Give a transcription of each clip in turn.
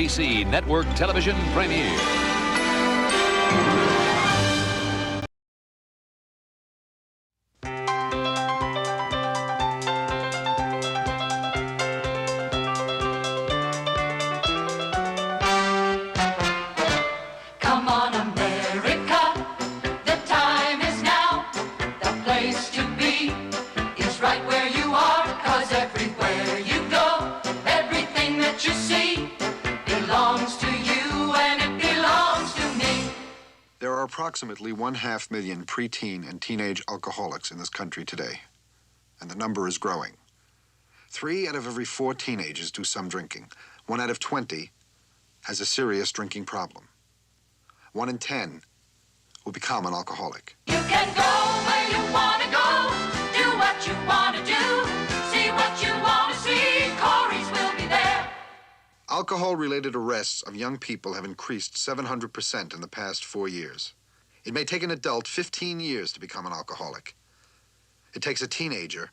NBC Network Television premiere. Come on, America, the time is now. The place to be is right where you are, 'cause everywhere you go, everything that you see belongs to you and it belongs to me. There are approximately 1/2 million preteen and teenage alcoholics in this country today, and the number is growing. 3 out of every 4 teenagers do some drinking. 1 out of 20 has a serious drinking problem. 1 in 10 will become an alcoholic. You can go where you want to go, do what you want to do, see what you want to see, Corey's will be there. Alcohol-related arrests of young people have increased 700% in the past 4 years. It may take an adult 15 years to become an alcoholic. It takes a teenager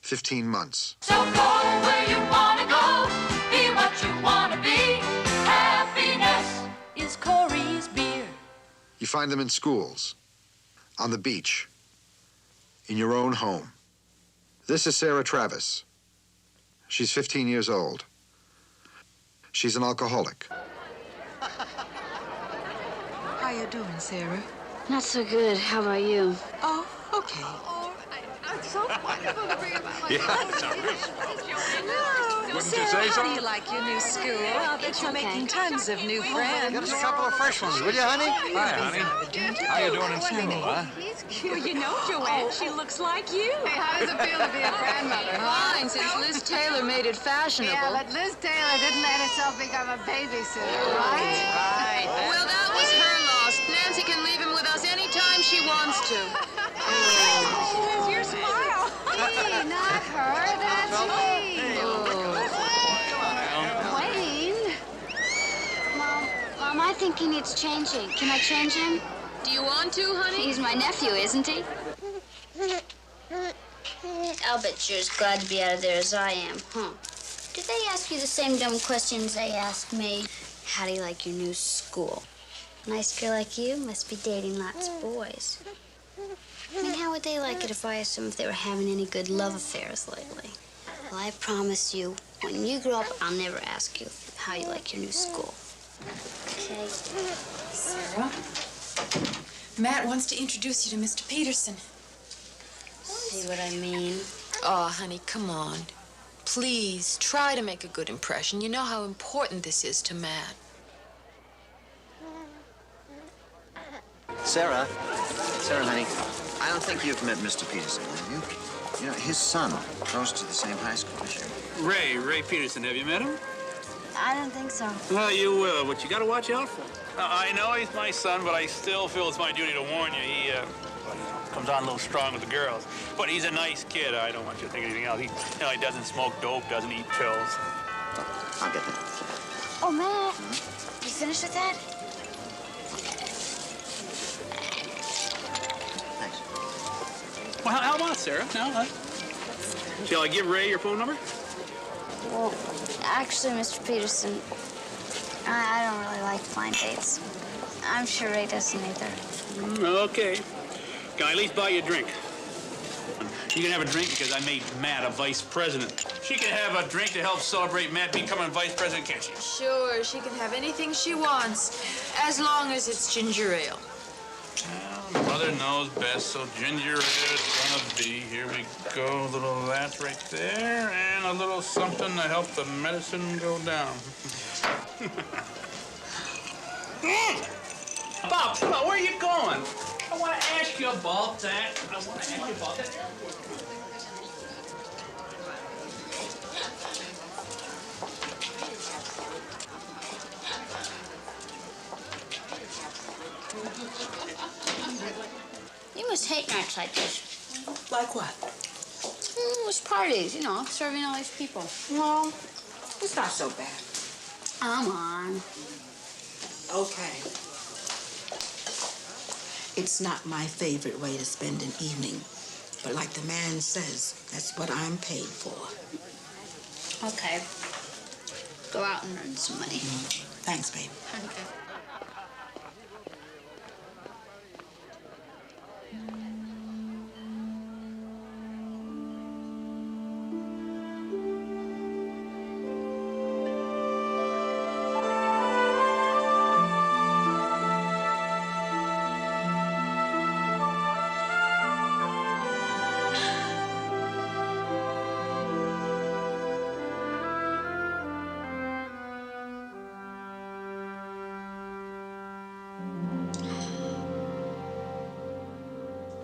15 months. So go where you want to go, be what you want to be, happiness is Corey's beer. You find them in schools, on the beach, in your own home. This is Sarah Travis. She's 15 years old. She's an alcoholic. How you doing, Sarah? Not so good. How about you? Oh, okay. It's so wonderful to be about my Wouldn't you say so? How do you like your new school? I bet you're making tons of new friends. Get us a couple of fresh ones, will you, honey? Hi, honey. How you doing in school, huh? Well, you know, Joanne, she looks like you. Hey, how does it feel to be a grandmother? Fine, since Liz Taylor made it fashionable. Yeah, but Liz Taylor didn't let herself become a babysitter, right? Right. Well, that was her loss. Nancy can leave him with us anytime she wants to. There's your smile. Me, not her. That's me. Wayne. Mom, I think he needs changing. Can I change him? Do you want to, honey? He's my nephew, isn't he? I'll bet you're as glad to be out of there as I am, huh? Did they ask you the same dumb questions they asked me? How do you like your new school? A nice girl like you must be dating lots of boys. I mean, how would they like it if I asked them if they were having any good love affairs lately? Well, I promise you, when you grow up, I'll never ask you how you like your new school. Okay? Sarah, Matt wants to introduce you to Mr. Peterson. See what I mean? Oh, honey, come on. Please, try to make a good impression. You know how important this is to Matt. Sarah, honey, I don't think you've met Mr. Peterson, have you? You know, his son goes to the same high school as you. Ray Peterson, have you met him? I don't think so. Well, you will, but you gotta watch out for him. I know he's my son, but I still feel it's my duty to warn you. He comes on a little strong with the girls. But he's a nice kid. I don't want you to think anything else. He doesn't smoke dope, doesn't eat pills. Oh, I'll get that. Oh, Matt, you finished with that? Thanks. Well, how about Sarah? No, shall I give Ray your phone number? Well, actually, Mr. Peterson, I don't really like blind dates. I'm sure Ray doesn't either. Okay. Can I at least buy you a drink? You can have a drink because I made Matt a vice president. She can have a drink to help celebrate Matt becoming vice president, can't she? Sure, she can have anything she wants, as long as it's ginger ale. Well, Mother knows best, so ginger ale it's gonna be. Here we go. A little of that right there, and a little something to help the medicine go down. Bob, come on, where are you going? I want to ask you about that. You must hate nights like this. Like what? It's parties, serving all these people. Well, it's not so bad. Come on. Okay. It's not my favorite way to spend an evening, but like the man says, that's what I'm paid for. Okay. go out and earn some money. Thanks, babe. Okay.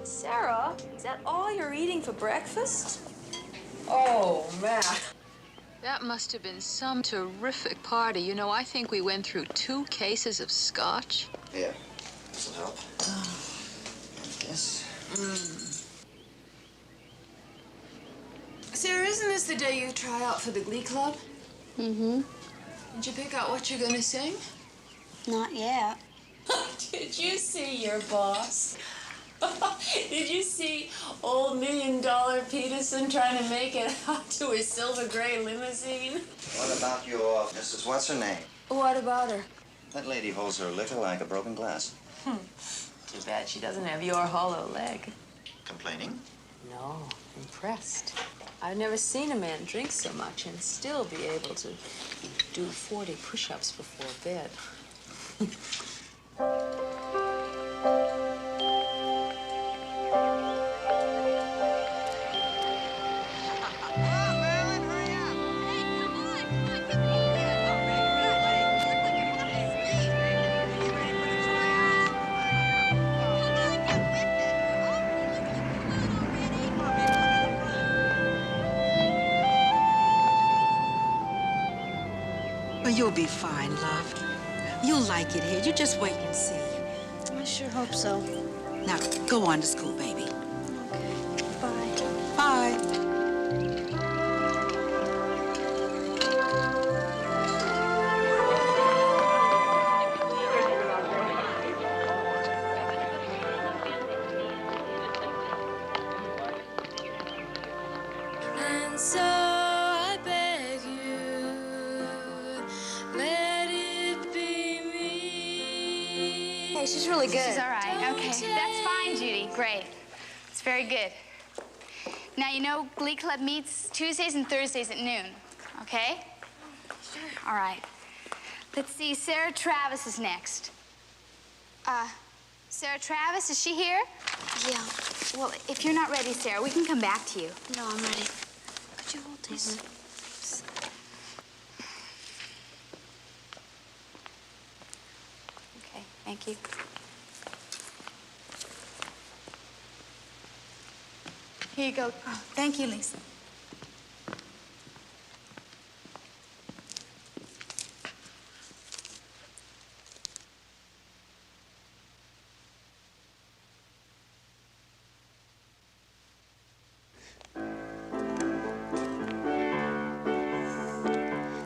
Sarah, is that all you're eating for breakfast? Oh, man. That must have been some terrific party. You know, I think we went through 2 cases of scotch. Here, this'll help. And this. Sarah, isn't this the day you try out for the Glee Club? Mm-hmm. Did you pick out what you're gonna sing? Not yet. Did you see your boss? Did you see old $1 million Peterson trying to make it out to his silver gray limousine? What about your Mrs. What's her name? What about her? That lady holds her liquor like a broken glass. Too bad she doesn't have your hollow leg. Complaining? No, impressed. I've never seen a man drink so much and still be able to do 40 push-ups before bed. Well, you'll be fine, love. You'll like it here. You just wait and see. I sure hope so. Now, go on to school, baby. Okay. Bye. Bye. And so I beg you, let it be me. Hey, she's really good. She's all right. Okay, that's fine, Judy. Great. It's very good. Now, you know Glee Club meets Tuesdays and Thursdays at noon, okay? Sure. All right. Let's see, Sarah Travis is next. Sarah Travis, is she here? Yeah. Well, if you're not ready, Sarah, we can come back to you. No, I'm ready. Could you hold these? Okay, thank you. Here you go. Oh, thank you, Lisa.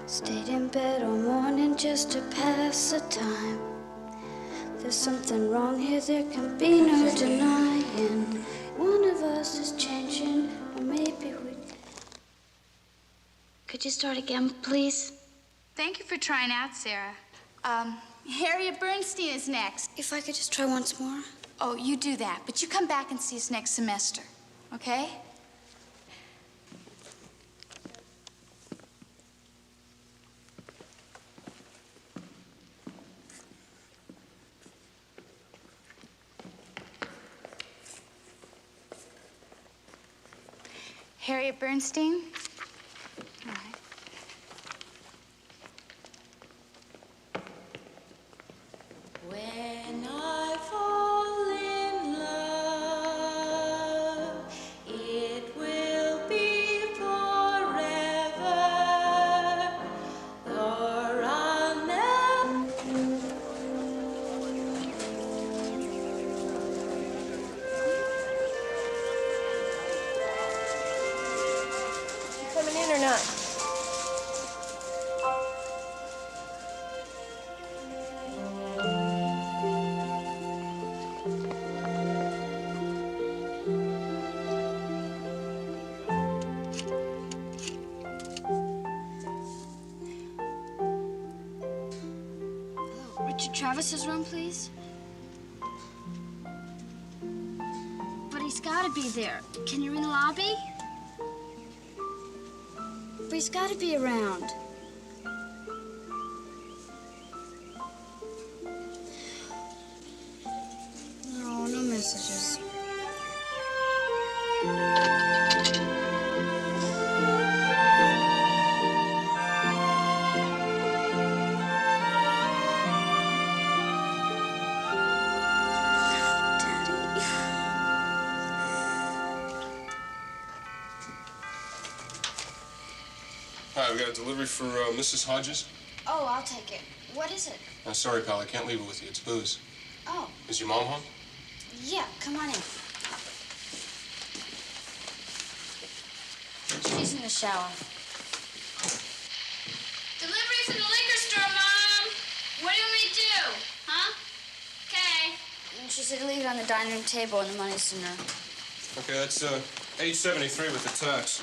Stayed in bed all morning just to pass the time. There's something wrong here, there can be no denying. One of us is changing, or maybe we... Could you start again, please? Thank you for trying out, Sarah. Harriet Bernstein is next. If I could just try once more. Oh, you do that, but you come back and see us next semester, okay? Harriet Bernstein. All right. When I fall in love, it will be forever, or I'll never. Coming in or not? Jarvis's room, please? But he's got to be there. Can you ring the lobby? But he's got to be around. No, no messages. Hi, we got a delivery for Mrs. Hodges. Oh, I'll take it. What is it? Sorry, pal, I can't leave it with you. It's booze. Oh, Is your mom home? yeah, come on in. She's in the shower. Delivery from the liquor store, Mom. What do you want me to do? Huh? Okay. And she said leave it on the dining room table and the money's in her. Okay, that's $8.73 with the tax.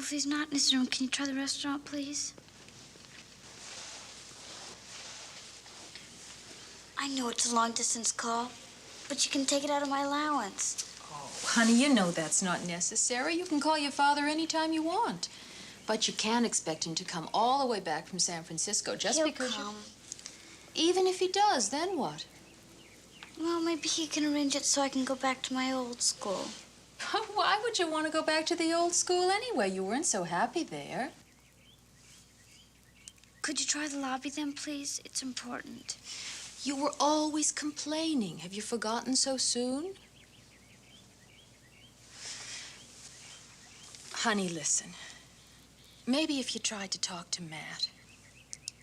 If he's not in his room, can you try the restaurant, please? I know it's a long-distance call, but you can take it out of my allowance. Oh, honey, you know that's not necessary. You can call your father anytime you want. But you can't expect him to come all the way back from San Francisco just He'll because come. Even if he does, then what? Well, maybe he can arrange it so I can go back to my old school. Why would you want to go back to the old school anyway? You weren't so happy there. Could you try the lobby then, please? It's important. You were always complaining. Have you forgotten so soon? Honey, listen. Maybe if you tried to talk to Matt.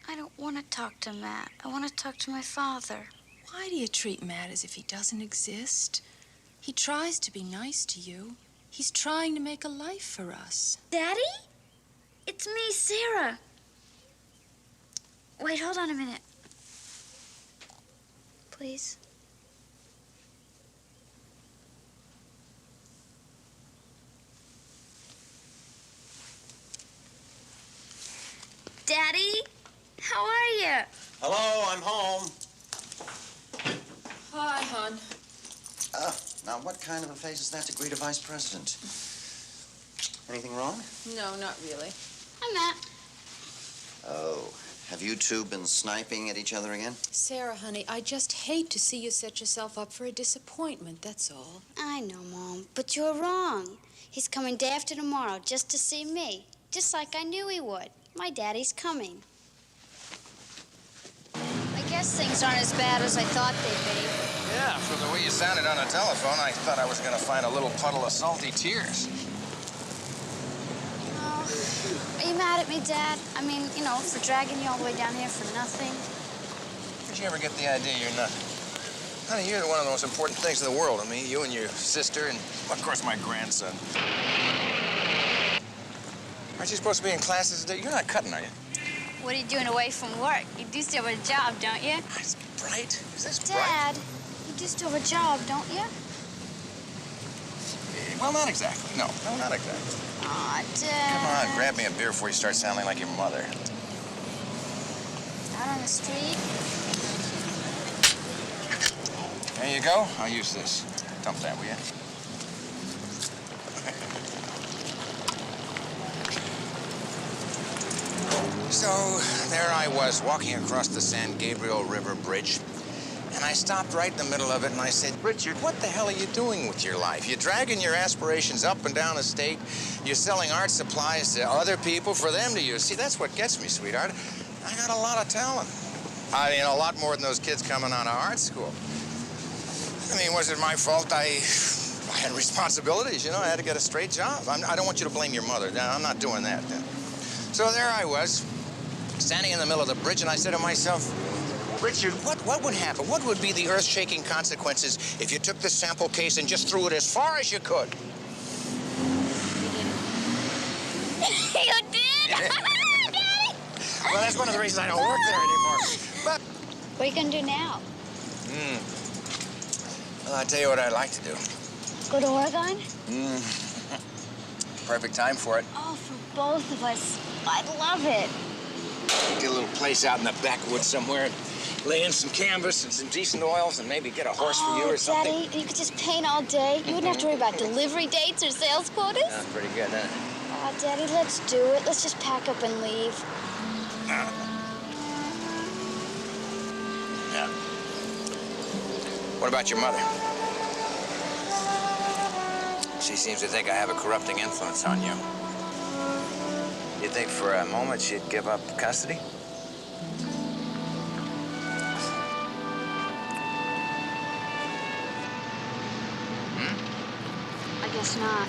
I don't want to talk to Matt. I want to talk to my father. Why do you treat Matt as if he doesn't exist? He tries to be nice to you. He's trying to make a life for us. Daddy? It's me, Sarah. Wait, hold on a minute. Please. Daddy? How are you? Hello, I'm home. Hi, hon. Now, what kind of a face is that to greet a vice president? Anything wrong? No, not really. Hi, Matt. Oh, have you two been sniping at each other again? Sarah, honey, I just hate to see you set yourself up for a disappointment, that's all. I know, Mom, but you're wrong. He's coming day after tomorrow just to see me, just like I knew he would. My daddy's coming. I guess things aren't as bad as I thought they'd be. Yeah, from the way you sounded on the telephone, I thought I was going to find a little puddle of salty tears. Oh, are you mad at me, Dad? I mean, you know, for dragging you all the way down here for nothing. Did you ever get the idea you're nothing? Honey, you're one of the most important things in the world to me. You and your sister and, of course, my grandson. Aren't you supposed to be in classes today? You're not cutting, are you? What are you doing away from work? You do still have a job, don't you? It's bright. Is this Dad, you do still have a job, don't you? bright? Well, not exactly. No, not exactly. Aw, Dad. Come on, grab me a beer before you start sounding like your mother. Out on the street? There you go. I'll use this. Dump that, will you? So, there I was, walking across the San Gabriel River Bridge, and I stopped right in the middle of it, and I said, Richard, what the hell are you doing with your life? You're dragging your aspirations up and down the state. You're selling art supplies to other people for them to use. See, that's what gets me, sweetheart. I got a lot of talent. I mean, a lot more than those kids coming out of art school. I mean, was it my fault? I had responsibilities, you know. I had to get a straight job. I don't want you to blame your mother. I'm not doing that. So there I was, standing in the middle of the bridge, and I said to myself, Richard, what would happen? What would be the earth-shaking consequences if you took this sample case and just threw it as far as you could? You did? Daddy! Well, that's one of the reasons I don't work there anymore. But What are you gonna do now? Well, I'll tell you what I'd like to do. Go to Oregon? Perfect time for it. Oh, for both of us. I'd love it. Get a little place out in the backwoods somewhere, lay in some canvas and some decent oils, and maybe get a horse for you or something. Daddy, you could just paint all day. You wouldn't have to worry about delivery dates or sales quotas. That's pretty good, huh? Oh, Daddy, let's do it. Let's just pack up and leave. Yeah. What about your mother? She seems to think I have a corrupting influence on you. You think for a moment she'd give up custody? I guess not.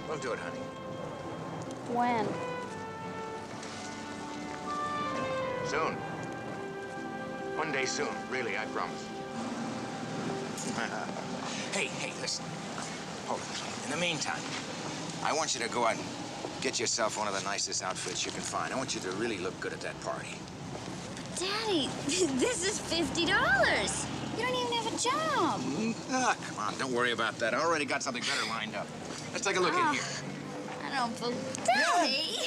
We'll do it, honey. When? Soon. One day soon, really, I promise. Hey, listen. Hold on. In the meantime, I want you to go out and get yourself one of the nicest outfits you can find. I want you to really look good at that party. Daddy, this is $50. You don't even have a job. Come on, don't worry about that. I already got something better lined up. Let's take a look in here. I don't believe... Daddy!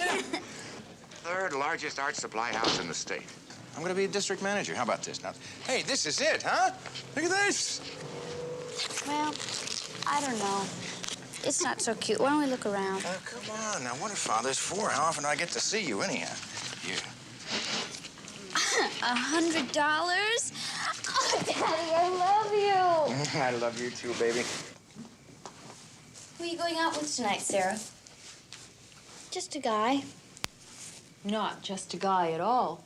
Third largest art supply house in the state. I'm gonna be a district manager. How about this? Now, hey, this is it, huh? Look at this. Well, I don't know. It's not so cute. Why don't we look around? Oh, come on. Now, what are fathers for? How often do I get to see you, anyhow? You. $100? Oh, Daddy, I love you. I love you too, baby. Who are you going out with tonight, Sarah? Just a guy. Not just a guy at all.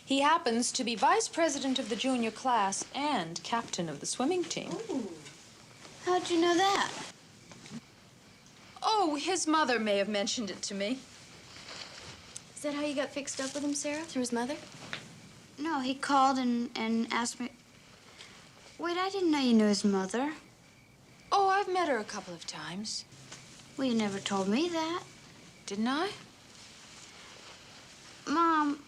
He happens to be vice president of the junior class and captain of the swimming team. Ooh. How'd you know that? Oh, his mother may have mentioned it to me. Is that how you got fixed up with him, Sarah? Through his mother? No, he called and asked me... Wait, I didn't know you knew his mother. Oh, I've met her a couple of times. Well, you never told me that. Didn't I? Mom,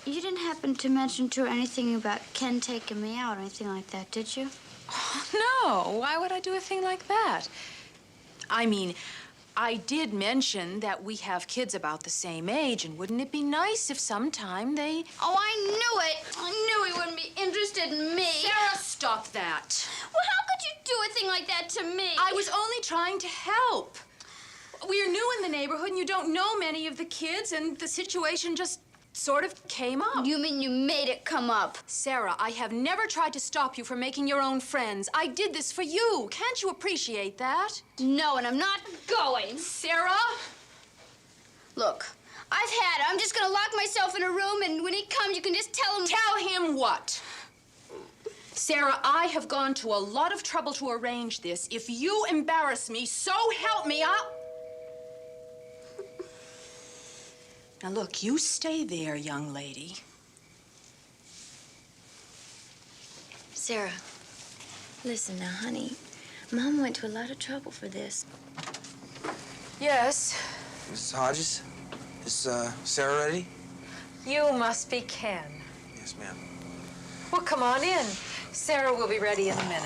you didn't happen to mention to her anything about Ken taking me out or anything like that, did you? Oh, no. Why would I do a thing like that? I mean, I did mention that we have kids about the same age, and wouldn't it be nice if sometime they... Oh, I knew it. I knew he wouldn't be interested in me. Sarah, stop that. Well, how could you do a thing like that to me? I was only trying to help. We're new in the neighborhood, and you don't know many of the kids, and the situation just sort of came up. You mean you made it come up? Sarah, I have never tried to stop you from making your own friends. I did this for you. Can't you appreciate that? No, and I'm not going. Sarah? Look, I've had it. I'm just gonna lock myself in a room, and when he comes, you can just tell him... Tell him what? Sarah, I have gone to a lot of trouble to arrange this. If you embarrass me, so help me, I'll... Now, look, you stay there, young lady. Sarah, listen now, honey. Mom went to a lot of trouble for this. Yes, Mrs. Hodges, is Sarah ready? you must be Ken. Yes, ma'am. Well, come on in. Sarah will be ready in a minute.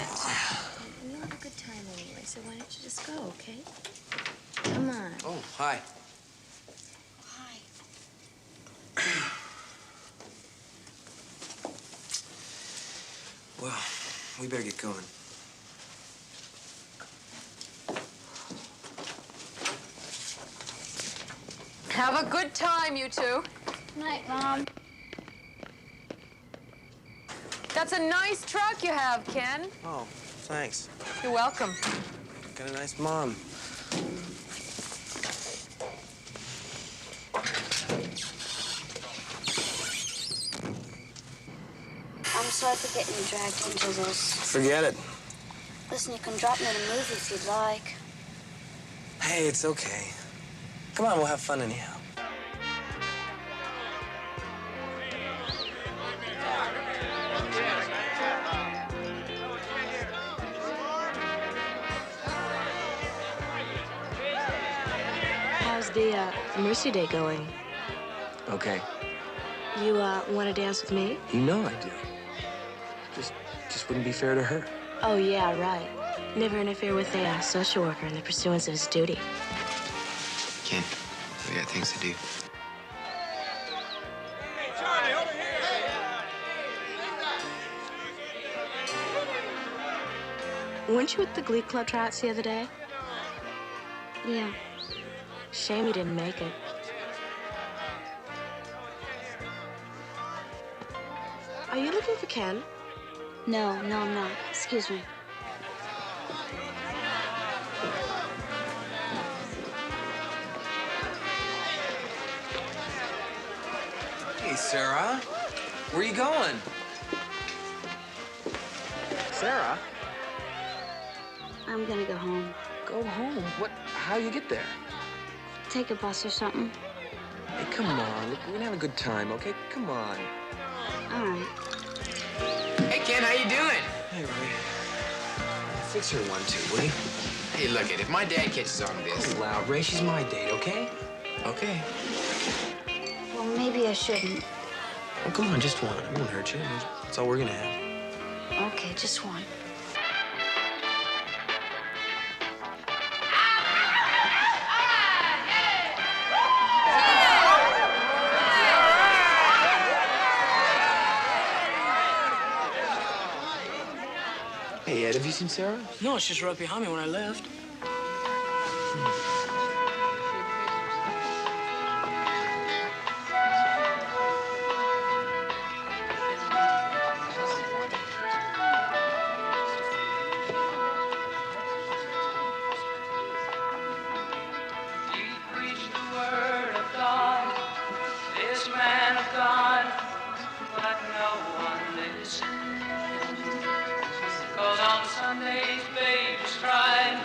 We'll have a good time anyway, so why don't you just go, okay? Come on. Oh, hi. Well, we better get going. Have a good time, you two. Good night, Mom. That's a nice truck you have, Ken. Oh, thanks. You're welcome. Got a nice mom. I'm sorry for getting you dragged into this. Forget it. Listen, you can drop me in a movie if you'd like. Hey, it's okay. Come on, we'll have fun anyhow. How's the Mercy Day going? Okay. You want to dance with me? You know I do. Just wouldn't be fair to her. Oh, yeah, right. Never interfere with a social worker in the pursuance of his duty. Ken, we got things to do. Weren't you at the Glee Club tryouts the other day? Yeah. Shame you didn't make it. Are you looking for Ken? No, I'm not. Excuse me. Hey, Sarah. Where you going? Sarah? I'm gonna go home. Go home? What? How you get there? Take a bus or something. Hey, come on. Look, we're gonna have a good time, okay? Come on. All right. Hey, Ken, how you doing? Hey, Ray. Fix her one, too, will you? Hey, look it. If my dad catches on to this... Don't be loud, Ray. She's my date, okay? Okay. Well, maybe I shouldn't. Oh, come on, just one. It won't hurt you. That's all we're gonna have. Okay, just one. Hey, Ed, have you seen Sarah? No, she's right behind me when I left. Sundays, babies cry,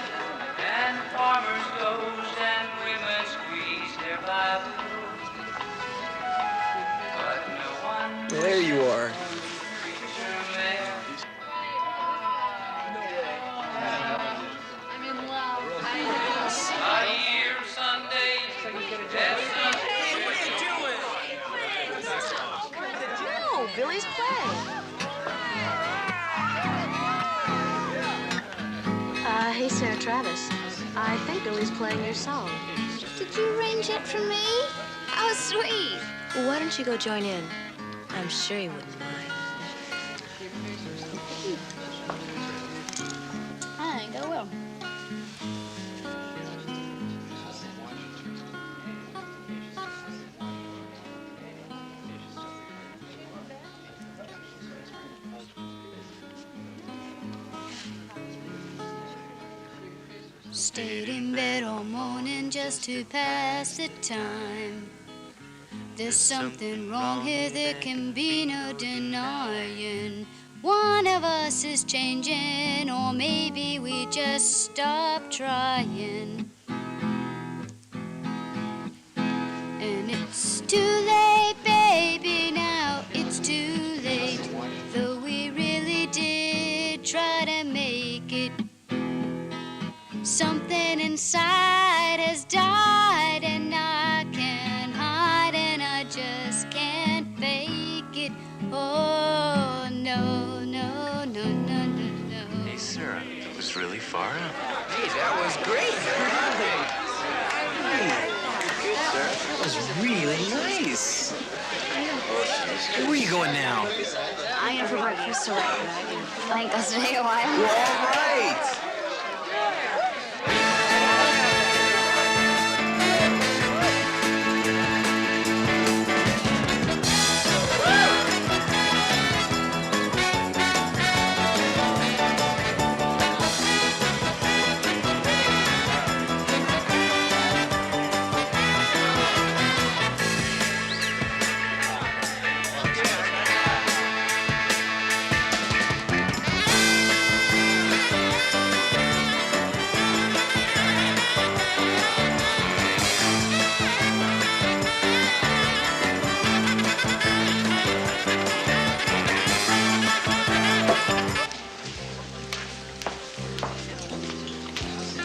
and the farmers goes, and women squeeze their Bibles. But no one There you are. I'm in love. A year of Sundays, No, Billy's playing. Hey, Sarah Travis. I think Billy's playing your song. Did you arrange it for me? How sweet. Well, why don't you go join in? I'm sure you wouldn't mind. I think I will. Stayed in bed all morning just to pass the time. There's something wrong here, there can be no denying. One of us is changing, or maybe we just stopped trying. And it's too late, baby, now it's too late. Though we really did try to make it, something inside has died, and I can't hide, and I just can't fake it. Oh, no, no, no, no, no, no. Hey, Sarah, that was really far out. Hey, that was great. That was really nice. Where are you going now? I'm gonna for breakfast to work. I think that's today a while. Well, all right.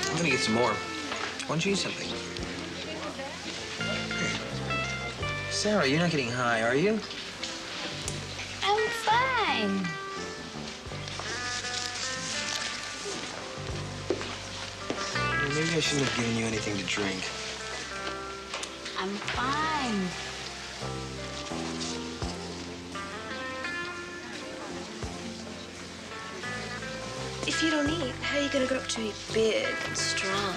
I'm gonna get some more. Why don't you eat something? Here. Sarah, you're not getting high, are you? I'm fine. Well, maybe I shouldn't have given you anything to drink. I'm fine. If you don't eat, how are you gonna grow up to be big and strong?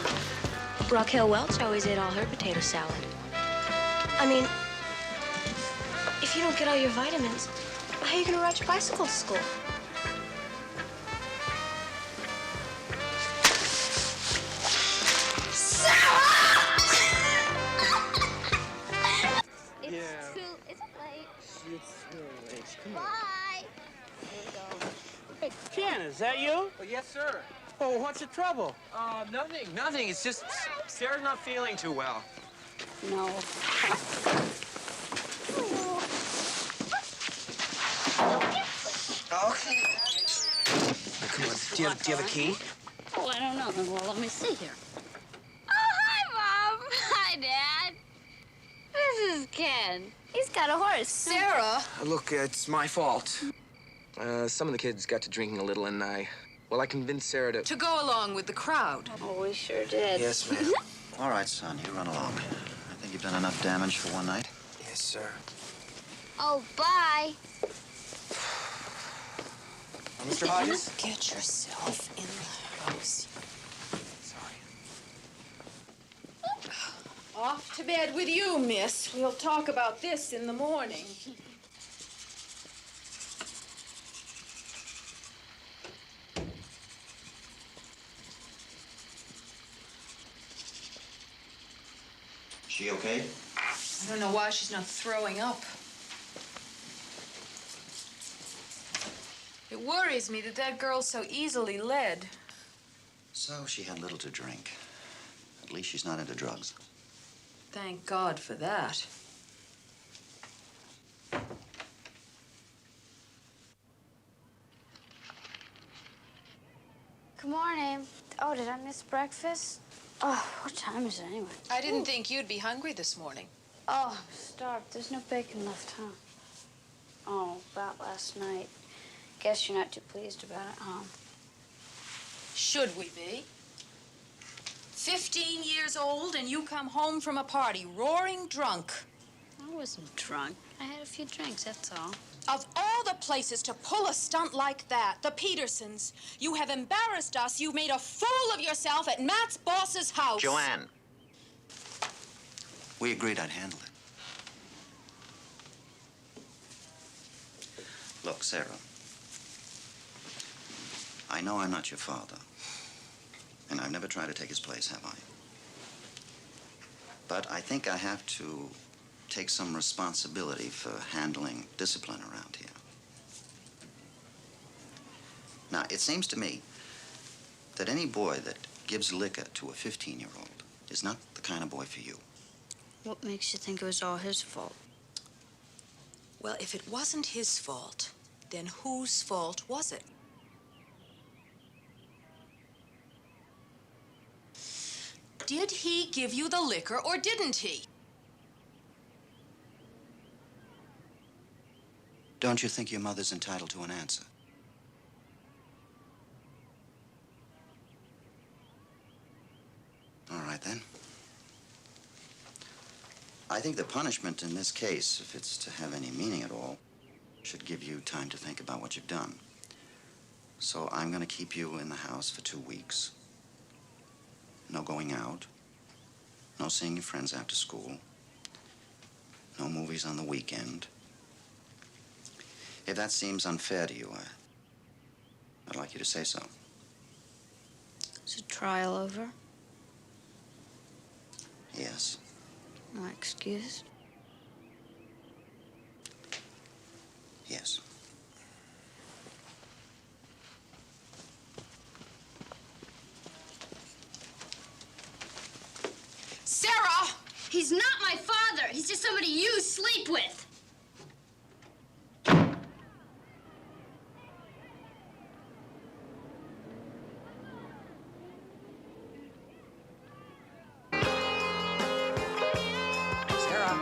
Raquel Welch always ate all her potato salad. I mean, if you don't get all your vitamins, how are you gonna ride your bicycle to school? It's late. It's too late. Come on. Bye. Ken, is that you? Oh, yes, sir. Oh, what's the trouble? Nothing. It's just Sarah's not feeling too well. No. Okay. Now, come on. Do you have a key? Oh, I don't know. Well, let me see here. Oh, hi, Mom. Hi, Dad. This is Ken. He's got a horse. Sarah! Look, it's my fault. Some of the kids got to drinking a little, and I convinced Sarah to... To go along with the crowd. Oh, we sure did. Yes, ma'am. All right, son, you run along. I think you've done enough damage for one night. Yes, sir. Oh, bye. Mr. Hodges? Get yourself in the house. Sorry. Off to bed with you, miss. We'll talk about this in the morning. She okay? I don't know why she's not throwing up. It worries me that that girl's so easily led. So she had little to drink. At least she's not into drugs. Thank God for that. Good morning. Oh, did I miss breakfast? Oh, what time is it anyway? I didn't think you'd be hungry this morning. Oh, I'm starved. There's no bacon left, huh? Oh, about last night. Guess you're not too pleased about it, huh? Should we be? 15 years old and you come home from a party roaring drunk. I wasn't drunk. I had a few drinks, that's all. Of all the places to pull a stunt like that, the Petersons, you have embarrassed us. You made a fool of yourself at Matt's boss's house. Joanne. We agreed I'd handle it. Look, Sarah. I know I'm not your father. And I've never tried to take his place, have I? But I think I have to take some responsibility for handling discipline around here. Now, it seems to me that any boy that gives liquor to a 15-year-old is not the kind of boy for you. What makes you think it was all his fault? Well, if it wasn't his fault, then whose fault was it? Did he give you the liquor or didn't he? Don't you think your mother's entitled to an answer? All right, then. I think the punishment in this case, if it's to have any meaning at all, should give you time to think about what you've done. So I'm going to keep you in the house for 2 weeks. No going out. No seeing your friends after school. No movies on the weekend. If that seems unfair to you, I'd like you to say so. Is the trial over? Yes. No excuse? Yes. Sarah! He's not my father. He's just somebody you sleep with. Sarah.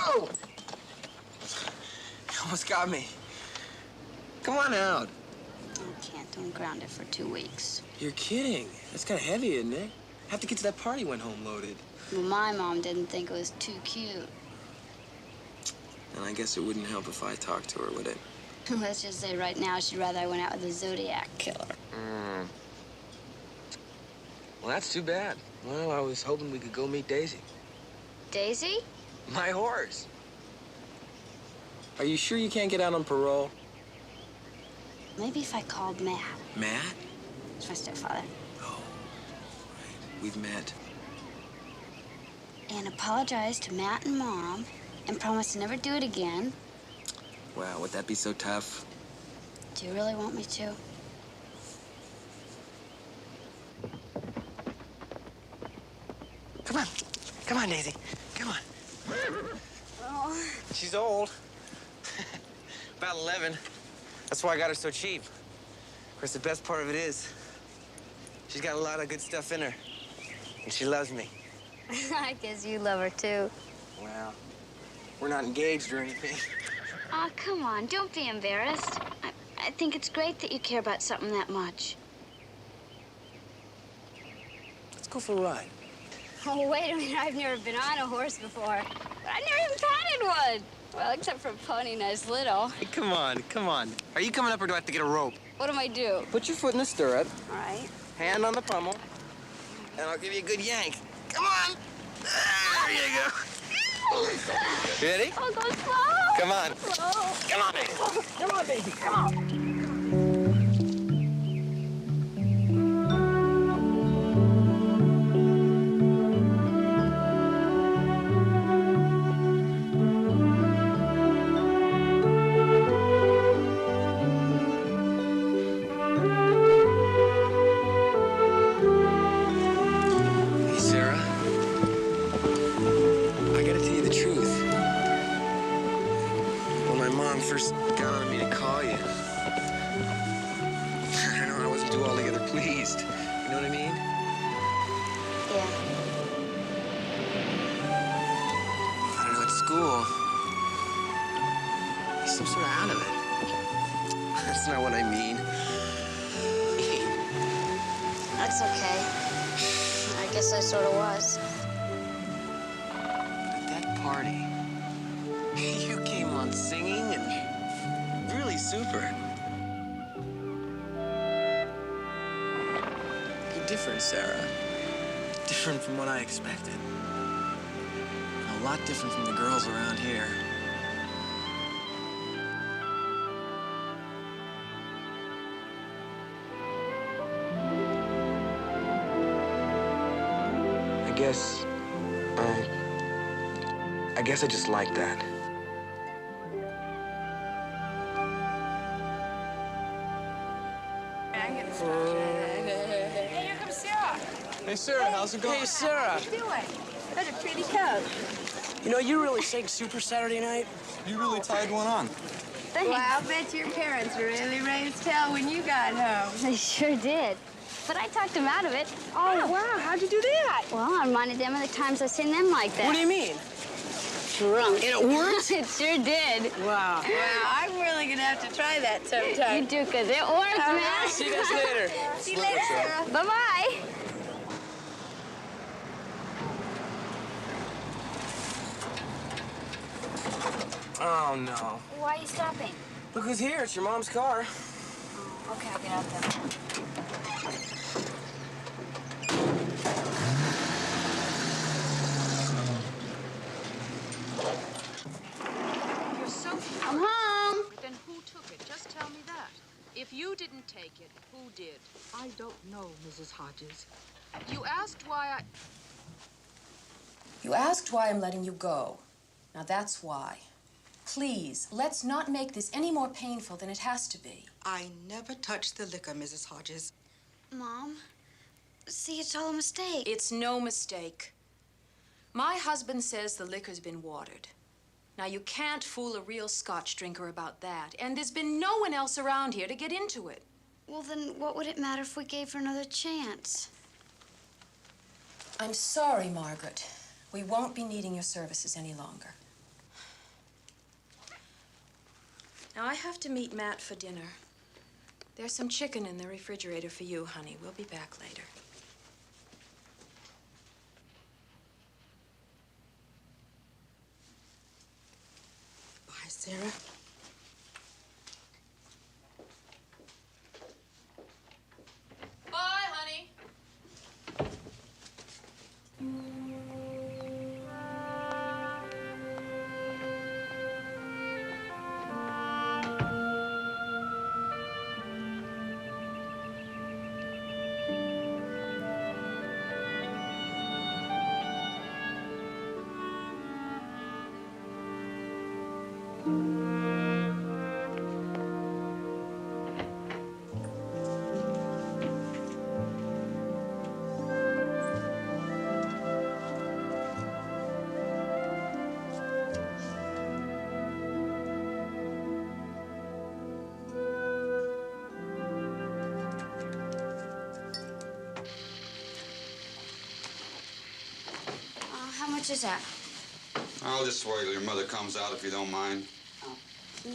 Oh! You almost got me. Come on out. I can't. I'm grounded for 2 weeks. You're kidding. That's kind of heavy, isn't it? Have to get to that party when home loaded. Well, my mom didn't think it was too cute. And I guess it wouldn't help if I talked to her, would it? Let's just say right now she'd rather I went out with a Zodiac killer. Well, that's too bad. Well, I was hoping we could go meet Daisy. Daisy? My horse. Are you sure you can't get out on parole? Maybe if I called Matt. Matt? It's my stepfather. We've met. And apologize to Matt and Mom and promise to never do it again. Wow, would that be so tough? Do you really want me to? Come on. Come on, Daisy. Come on. Oh. She's old. About 11. That's why I got her so cheap. Of course, the best part of it is, she's got a lot of good stuff in her. And she loves me. I guess you love her, too. Well, we're not engaged or anything. Oh, come on. Don't be embarrassed. I think it's great that you care about something that much. Let's go for a ride. Oh, wait a minute. I've never been on a horse before. I've never even patted one. Well, except for a pony, nice little. Hey, come on, come on. Are you coming up or do I have to get a rope? What do I do? Put your foot in the stirrup. All right. Hand on the pommel. And I'll give you a good yank. Come on. There you go. Ready? Oh, go slow. Come on. Slow. Come on, baby. Come on, baby. Come on. Hey, Sarah. I gotta tell you the truth. When my mom first got on me to call you, I know I wasn't too altogether pleased. You know what I mean? Yeah. I don't know, at school, you're some sort of out of it. That's not what I mean. That's okay. I guess I sort of was. At that party, you came on singing and really super. You're different, Sarah. Different from what I expected. A lot different from the girls around here. I guess I guess I just like that. Hey, here comes Sarah. Hey, Sarah, how's it going? Hey, Sarah. How you doing? What a pretty coat. You know, you really sang Super Saturday night. You really tied one on. Thanks. Well, I'll bet your parents really raised hell when you got home. They sure did. But I talked them out of it. Oh, wow. How'd you do that? Well, I reminded them of the times I've seen them like that. What do you mean? Drunk. And it worked? It sure did. Wow. Well, I'm really going to have to try that sometime. You do, because it works, man. See you guys later. See you later, Sarah. Bye-bye. Oh, no. Why are you stopping? Look who's here. It's your mom's car. Oh, okay, I'll get out there. You're so I'm home. Then who took it? Just tell me that. If you didn't take it, who did? I don't know, Mrs. Hodges. You asked why I'm letting you go. Now that's why. Please, let's not make this any more painful than it has to be. I never touched the liquor, Mrs. Hodges. Mom, see, it's all a mistake. It's no mistake. My husband says the liquor's been watered. Now, you can't fool a real Scotch drinker about that, and there's been no one else around here to get into it. Well, then what would it matter if we gave her another chance? I'm sorry, Margaret. We won't be needing your services any longer. Now, I have to meet Matt for dinner. There's some chicken in the refrigerator for you, honey. We'll be back later. Bye, Sarah. Bye, honey. How much is that? I'll just wait till your mother comes out if you don't mind.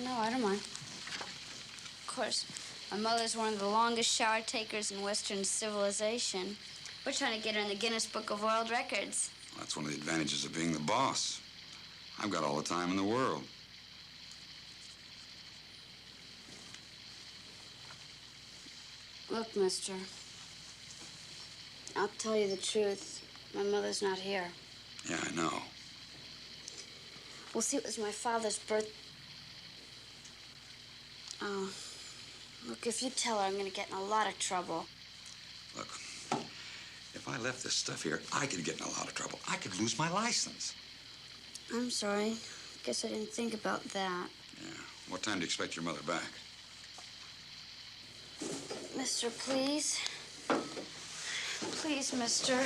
No, I don't mind. Of course, my mother's one of the longest shower takers in Western civilization. We're trying to get her in the Guinness Book of World Records. That's one of the advantages of being the boss. I've got all the time in the world. Look, mister, I'll tell you the truth. My mother's not here. Yeah, I know. Well, see, it was my father's birth. Oh, look, if you tell her, I'm going to get in a lot of trouble. Look, if I left this stuff here, I could get in a lot of trouble. I could lose my license. I'm sorry. Guess I didn't think about that. Yeah. What time do you expect your mother back? Mister, please. Please, mister.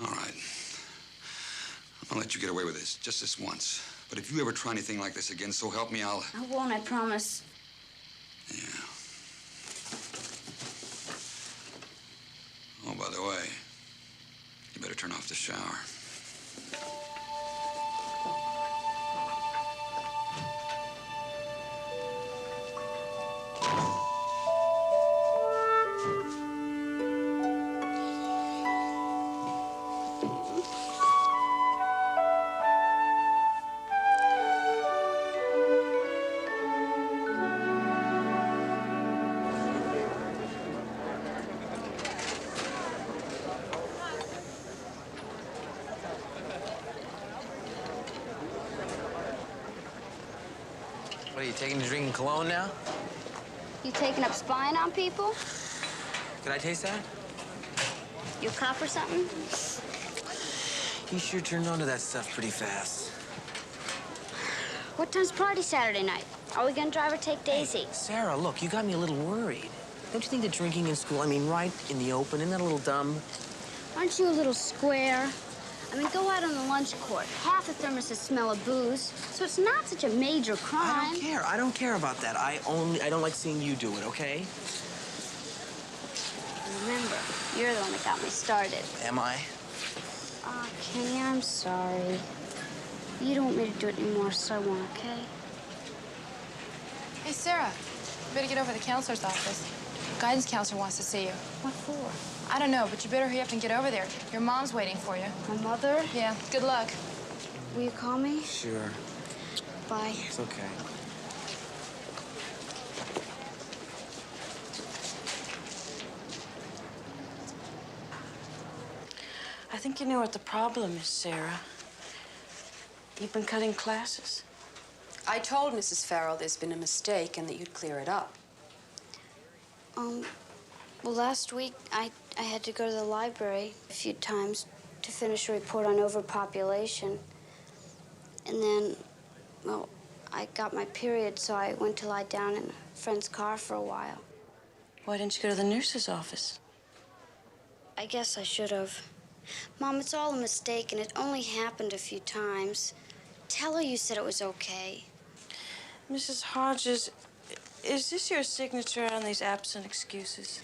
All right. I'm gonna let you get away with this, just this once. But if you ever try anything like this again, so help me, I'll... I won't, I promise. Yeah. Oh, by the way, you better turn off the shower. What, are you taking to drinking cologne now? You taking up spying on people? Could I taste that? You a cop or something? You sure turned on to that stuff pretty fast. What time's party Saturday night? Are we gonna drive or take Daisy? Hey, Sarah, look, you got me a little worried. Don't you think that drinking in school, I mean, right in the open, isn't that a little dumb? Aren't you a little square? I mean, go out on the lunch court. Half the thermoses smell of booze, so it's not such a major crime. I don't care. I don't care about that. I don't like seeing you do it, okay? Remember, you're the one that got me started. Am I? Oh, Kenny, I'm sorry. You don't want me to do it anymore, so I won't, okay? Hey, Sarah, you better get over to the counselor's office. Guidance counselor wants to see you. What for? I don't know, but you better hurry up and get over there. Your mom's waiting for you. My mother? Yeah, good luck. Will you call me? Sure. Bye. It's okay. I think you know what the problem is, Sarah. You've been cutting classes. I told Mrs. Farrell there's been a mistake and that you'd clear it up. Well, last week, I had to go to the library a few times to finish a report on overpopulation. And then, well, I got my period, so I went to lie down in a friend's car for a while. Why didn't you go to the nurse's office? I guess I should have. Mom, it's all a mistake, and it only happened a few times. Tell her you said it was okay. Mrs. Hodges, is this your signature on these absent excuses?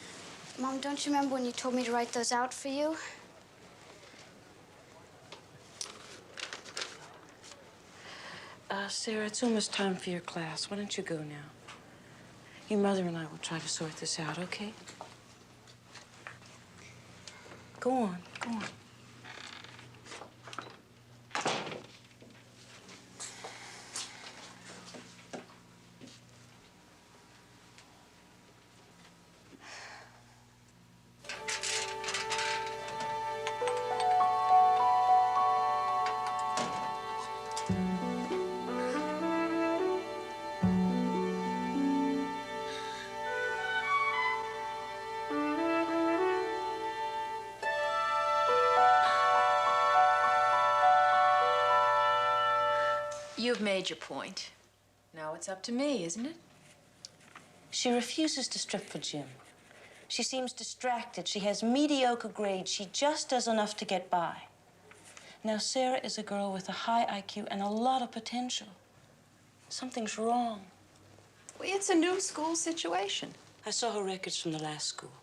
Mom, don't you remember when you told me to write those out for you? Sarah, it's almost time for your class. Why don't you go now? Your mother and I will try to sort this out, okay? Go on, go on. You've made your point. Now it's up to me, isn't it? She refuses to strip for Jim. She seems distracted. She has mediocre grades. She just does enough to get by. Now, Sarah is a girl with a high IQ and a lot of potential. Something's wrong. Well, it's a new school situation. I saw her records from the last school.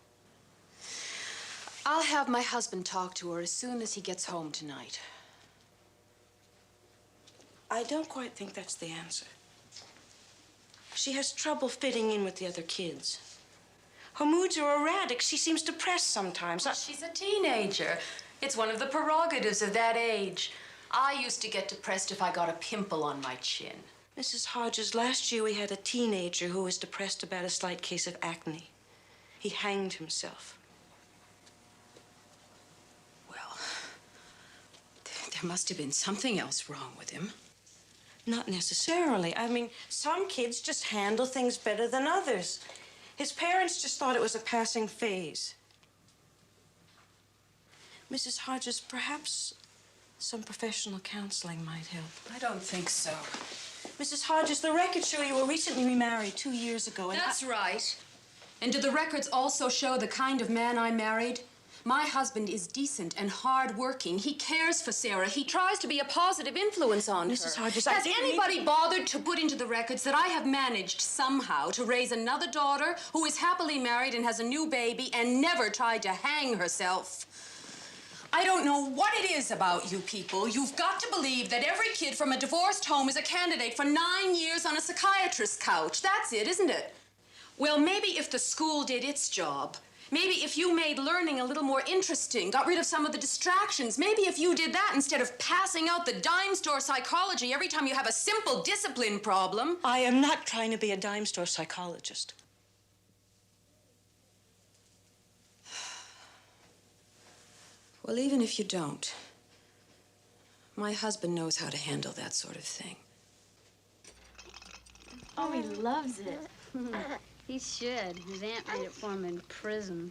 I'll have my husband talk to her as soon as he gets home tonight. I don't quite think that's the answer. She has trouble fitting in with the other kids. Her moods are erratic. She seems depressed sometimes. She's a teenager. It's one of the prerogatives of that age. I used to get depressed if I got a pimple on my chin. Mrs. Hodges, last year we had a teenager who was depressed about a slight case of acne. He hanged himself. Well, there must have been something else wrong with him. Not necessarily. I mean, some kids just handle things better than others. His parents just thought it was a passing phase. Mrs. Hodges, perhaps some professional counseling might help. I don't think so. Mrs. Hodges, the records show you were recently remarried 2 years ago. And That's right. And do the records also show the kind of man I married? My husband is decent and hardworking. He cares for Sarah. He tries to be a positive influence on her. Mrs. Hodges, has anybody bothered to put into the records that I have managed somehow to raise another daughter who is happily married and has a new baby and never tried to hang herself? I don't know what it is about you people. You've got to believe that every kid from a divorced home is a candidate for 9 years on a psychiatrist's couch. That's it, isn't it? Well, maybe if the school did its job, maybe if you made learning a little more interesting, got rid of some of the distractions, maybe if you did that instead of passing out the dime store psychology every time you have a simple discipline problem. I am not trying to be a dime store psychologist. Well, even if you don't, my husband knows how to handle that sort of thing. Oh, he loves it. He should. His aunt made it for him in prison.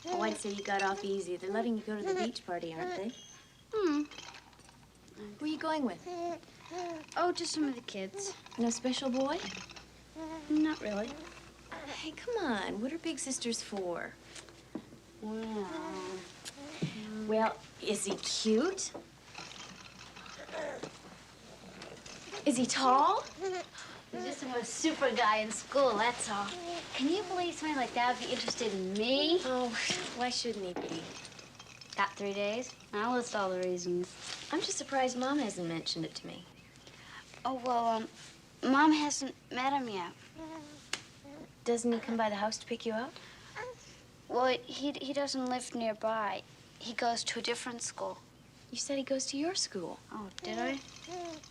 Oh, I'd say you got off easy. They're letting you go to the beach party, aren't they? Hmm. Who are you going with? Oh, just some of the kids. No special boy? Not really. Hey, come on. What are big sisters for? Well, is he cute? Is he tall? He's just the most super guy in school, that's all. Can you believe somebody like that would be interested in me? Oh, why shouldn't he be? Got 3 days? I'll list all the reasons. I'm just surprised Mom hasn't mentioned it to me. Oh, well, Mom hasn't met him yet. Doesn't he come by the house to pick you up? Well, he doesn't live nearby. He goes to a different school. You said he goes to your school. Oh, did I?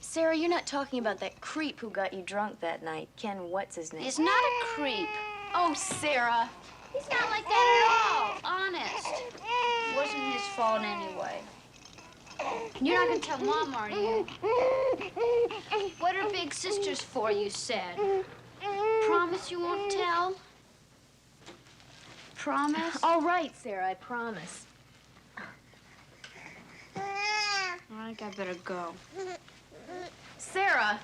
Sarah, you're not talking about that creep who got you drunk that night. Ken, what's his name? He's not a creep. Oh, Sarah. He's not like that at all, honest. It wasn't his fault anyway. You're not gonna tell Mom, are you? What are big sisters for, you said? Promise you won't tell? Promise? All right, Sarah, I promise. I think I better go. Sarah!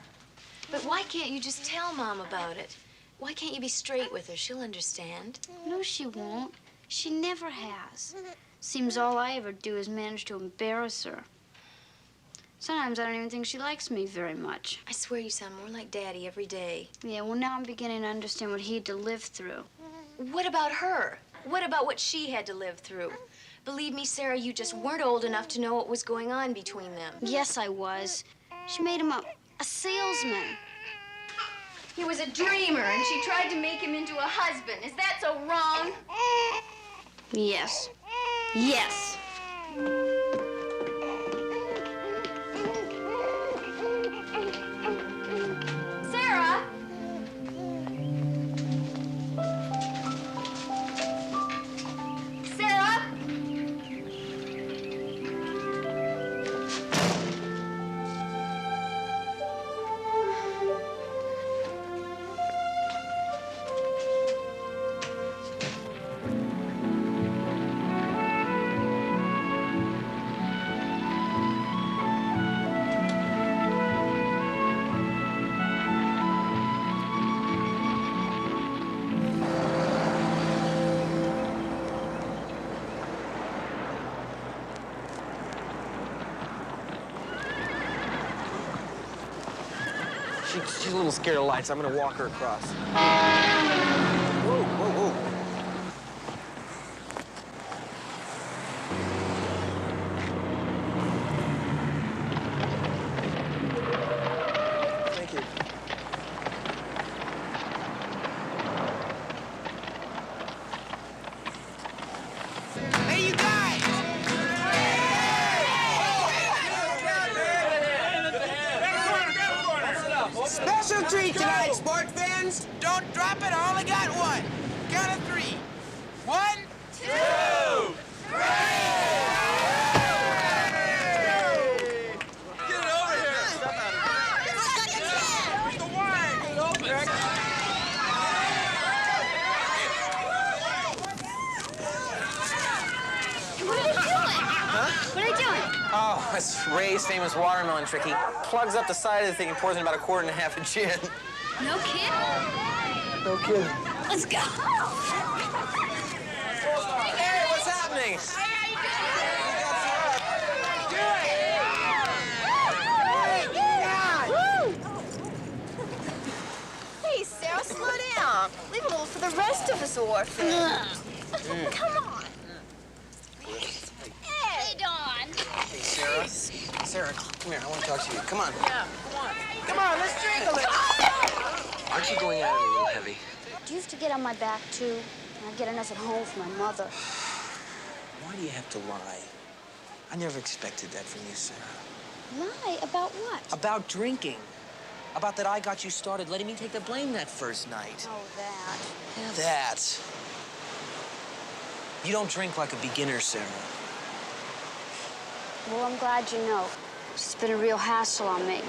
But why can't you just tell Mom about it? Why can't you be straight with her? She'll understand. No, she won't. She never has. Seems all I ever do is manage to embarrass her. Sometimes I don't even think she likes me very much. I swear you sound more like Daddy every day. Yeah, well, now I'm beginning to understand what he had to live through. What about her? What about what she had to live through? Believe me, Sarah, you just weren't old enough to know what was going on between them. Yes, I was. She made him a salesman. He was a dreamer, and she tried to make him into a husband. Is that so wrong? Yes. Yes. Sarah! Sarah! She's a little scared of lights. I'm gonna walk her across. Whoa, whoa, whoa. Thank you. Hey, you guys! Special treat tonight, sport fans. Don't drop it. I only got one. Count of 3. 1, 2, 3. Get it over here. Where's the wine? Get it open. What are they doing? Huh? What are they doing? Oh, it's Ray's famous watermelon trick. He plugs up the side of the thing and pours in about 1.25 quarts of gin. No kidding. No kidding. Let's go. Hey, what's happening? Hey, Sarah, slow down. Leave a little for the rest of us orphans. Come on. Hey, Dawn. Hey, Sarah. Sarah, come here. I want to talk to you. Come on. Yeah, come on. Come on, let's drink a little. Aren't you going at it a little heavy? Do you have to get on my back, too? I get enough at home for my mother. Why do you have to lie? I never expected that from you, Sarah. Lie? About what? About drinking. About that I got you started, letting me take the blame that first night. Oh, that. Yeah, that. You don't drink like a beginner, Sarah. Well, I'm glad you know. It's been a real hassle on me.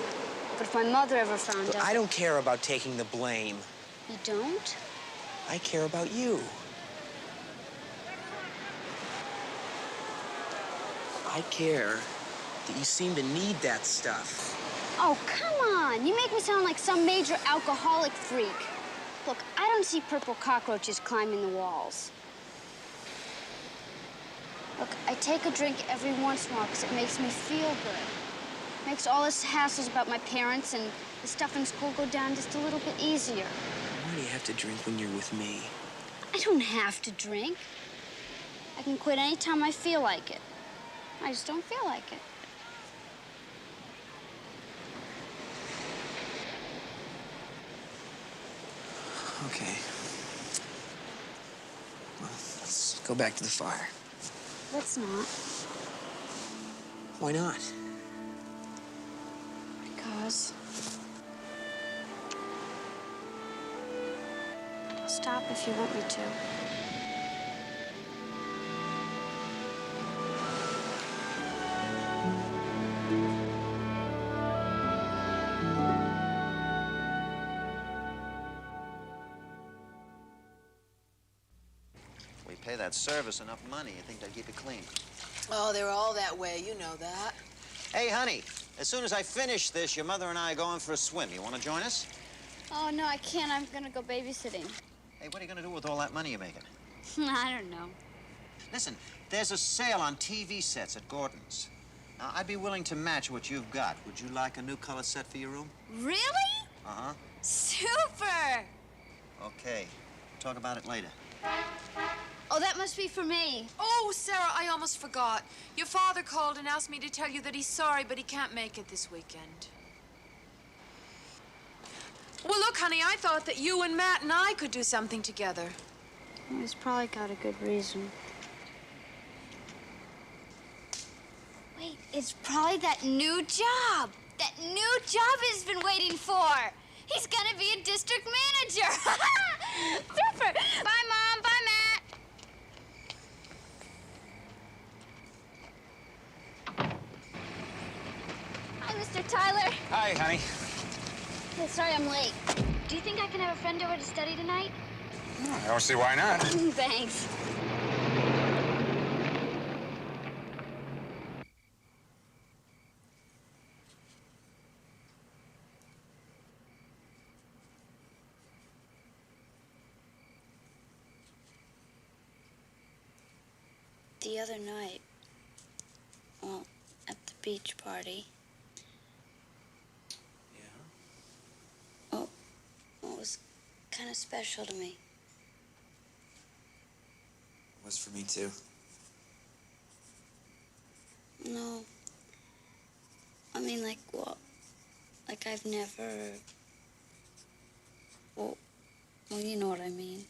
But if my mother ever found out... I don't care about taking the blame. You don't? I care about you. I care that you seem to need that stuff. Oh, come on. You make me sound like some major alcoholic freak. Look, I don't see purple cockroaches climbing the walls. Look, I take a drink every once in a while because it makes me feel good. Makes all this hassles about my parents and the stuff in school go down just a little bit easier. Why do you have to drink when you're with me? I don't have to drink. I can quit anytime I feel like it. I just don't feel like it. Okay. Well, let's go back to the fire. Let's not. Why not? Because I'll stop if you want me to. We pay that service enough money. You think they'd keep it clean? Oh, they're all that way. You know that. Hey, honey, as soon as I finish this, your mother and I are going for a swim. You want to join us? Oh, no, I can't. I'm gonna go babysitting. Hey, what are you going to do with all that money you're making? I don't know. Listen, there's a sale on TV sets at Gordon's. Now, I'd be willing to match what you've got. Would you like a new color set for your room? Really? Uh-huh. Super! Okay. Talk about it later. Oh, that must be for me. Oh, Sarah, I almost forgot. Your father called and asked me to tell you that he's sorry, but he can't make it this weekend. Well, look, honey, I thought that you and Matt and I could do something together. Well, he's probably got a good reason. Wait, it's probably that new job. That new job he's been waiting for. He's gonna be a district manager. Super! Bye, Mom. Bye, Matt. Hi, Mr. Tyler. Hi, honey. Hey, sorry I'm late. Do you think I can have a friend over to study tonight? I don't see why not. Thanks. The other night, well, at the beach party. Yeah? Well, it was kind of special to me. It was for me, too. No. I mean, like, well, like I've never... Well, you know what I mean.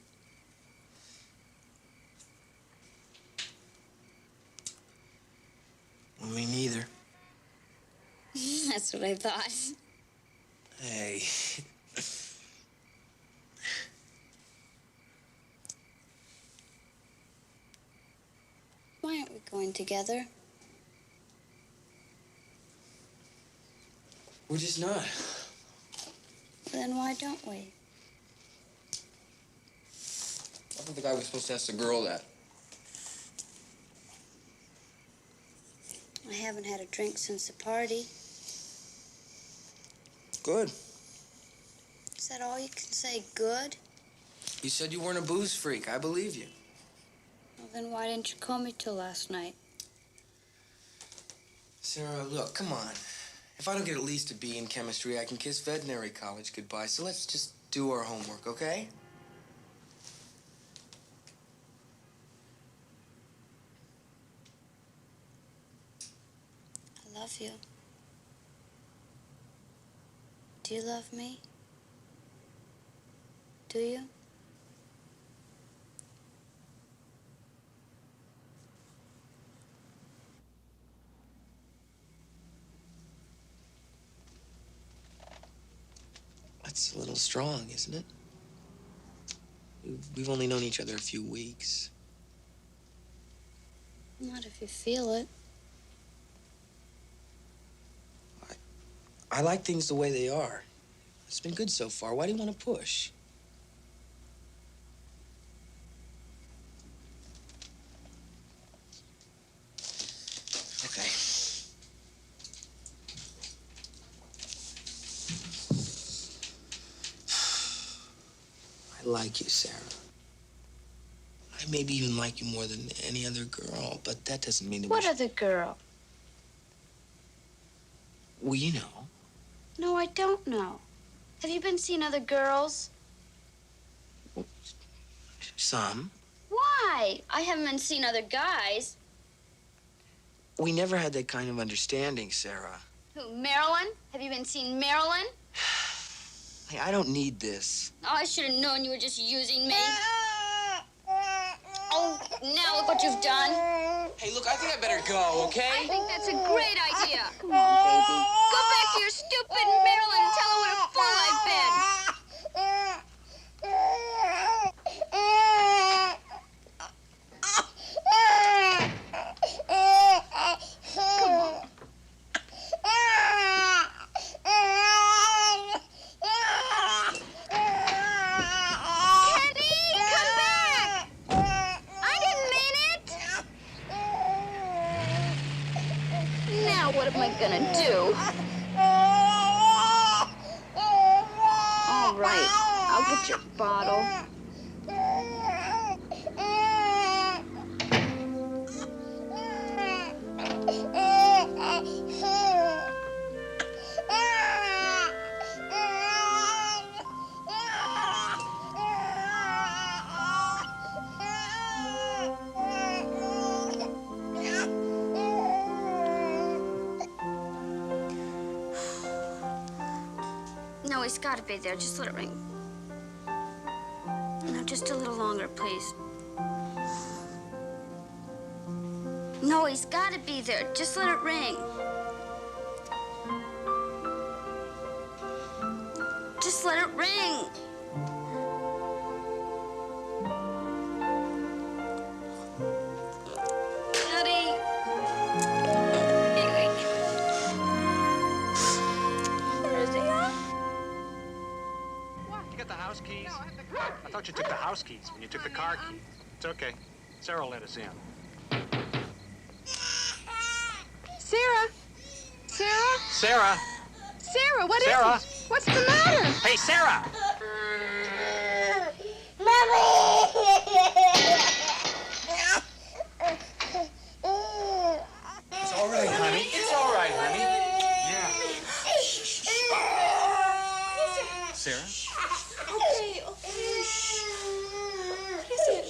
Well, me neither. That's what I thought. Hey. Why aren't we going together? We're just not. Then why don't we? I don't think I was supposed to ask the girl that. I haven't had a drink since the party. Good. Is that all you can say, good? You said you weren't a booze freak. I believe you. Well, then why didn't you call me till last night? Sarah, look, come on. If I don't get at least a B in chemistry, I can kiss veterinary college goodbye. So let's just do our homework, okay? I love you. Do you love me? Do you? That's a little strong, isn't it? We've only known each other a few weeks. Not if you feel it. I like things the way they are. It's been good so far. Why do you want to push? like you, Sarah. I maybe even like you more than any other girl, but that doesn't mean that What other girl? Well, you know. No, I don't know. Have you been seeing other girls? Some. Why? I haven't been seeing other guys. We never had that kind of understanding, Sarah. Who, Marilyn? Have you been seeing Marilyn? Hey, I don't need this. Oh, I should have known you were just using me. Oh, now look what you've done. Hey, look, I think I better go, okay? I think that's a great idea. Come on, baby. Go back to your stupid Marilyn and tell her what a fool I've been. Come on. Kenny, come back! I didn't mean it! Now what am I gonna do? All right, I'll get your bottle. No, he's got to be there. Just let it ring. No, just a little longer, please. No, he's got to be there. Just let it ring. Just let it ring. Daddy. Where is he? You got the house keys? I thought you took the house keys when you took the car key. It's okay. Sarah let us in. Sarah? Sarah? Sarah! Sarah, what is Sarah! it? What's the matter? Hey, Sarah! It's all right, honey. It's all right, honey. Yeah. Sarah? Okay, okay. What is it?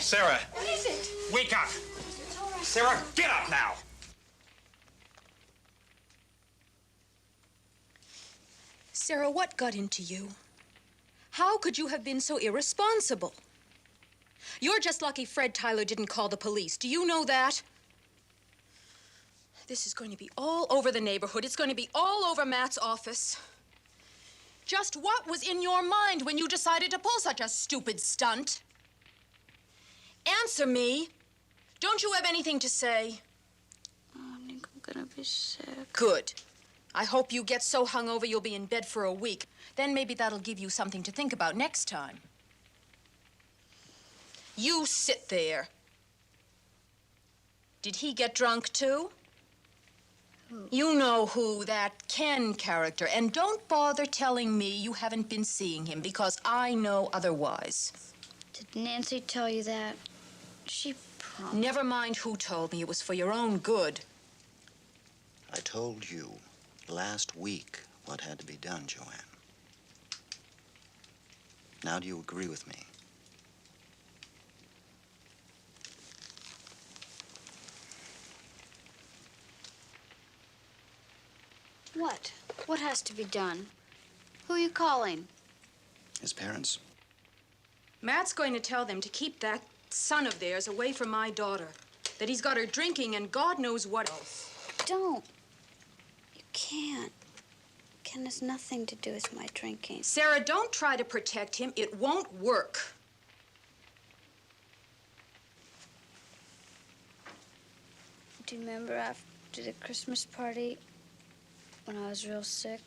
Sarah! What is it? Wake up! Sarah, get up now! Sarah, what got into you? How could you have been so irresponsible? You're just lucky Fred Tyler didn't call the police. Do you know that? This is going to be all over the neighborhood. It's going to be all over Matt's office. Just what was in your mind when you decided to pull such a stupid stunt? Answer me. Don't you have anything to say? I think I'm gonna be sick. Good. I hope you get so hungover you'll be in bed for a week. Then maybe that'll give you something to think about next time. You sit there. Did he get drunk too? You know who, that Ken character. And don't bother telling me you haven't been seeing him, because I know otherwise. Did Nancy tell you that? She promised. Never mind who told me. It was for your own good. I told you last week what had to be done, Joanne. Now do you agree with me? What? What has to be done? Who are you calling? His parents. Matt's going to tell them to keep that son of theirs away from my daughter. That he's got her drinking and God knows what else. Don't. You can't. Ken has nothing to do with my drinking. Sarah, don't try to protect him. It won't work. Do you remember after the Christmas party when I was real sick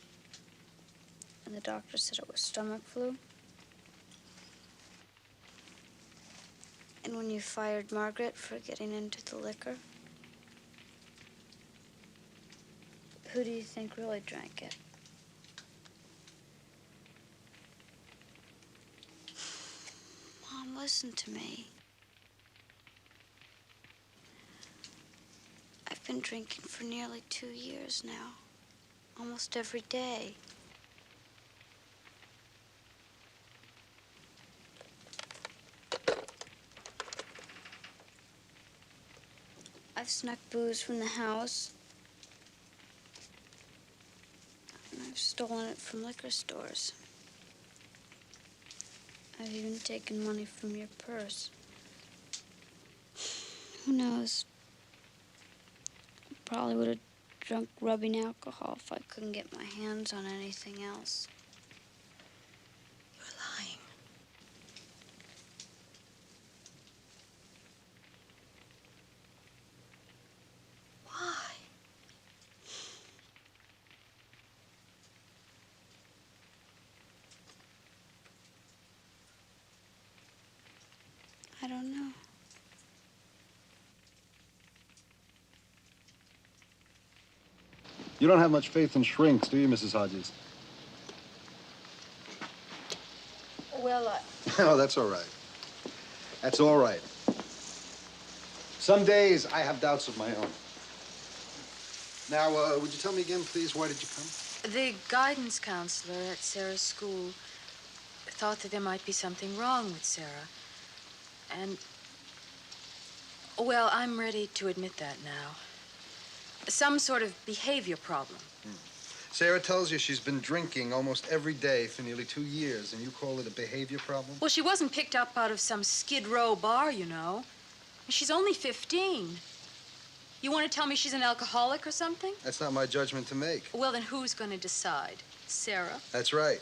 and the doctor said it was stomach flu? And when you fired Margaret for getting into the liquor? Who do you think really drank it? Mom, listen to me. I've been drinking for nearly 2 years now. Almost every day. I've snuck booze from the house. And I've stolen it from liquor stores. I've even taken money from your purse. Who knows? I probably would have drunk rubbing alcohol if I couldn't get my hands on anything else. You're lying. Why? I don't know. You don't have much faith in shrinks, do you, Mrs. Hodges? Well, Oh, that's all right. That's all right. Some days I have doubts of my own. Now, would you tell me again, please, why did you come? the guidance counselor at Sarah's school thought that there might be something wrong with Sarah. And, well, I'm ready to admit that now. Some sort of behavior problem. Sarah tells you she's been drinking almost every day for nearly 2 years, and you call it a behavior problem? Well, she wasn't picked up out of some Skid Row bar, you know. She's only 15. You want to tell me she's an alcoholic or something? That's not my judgment to make. Well, then who's going to decide? Sarah? That's right.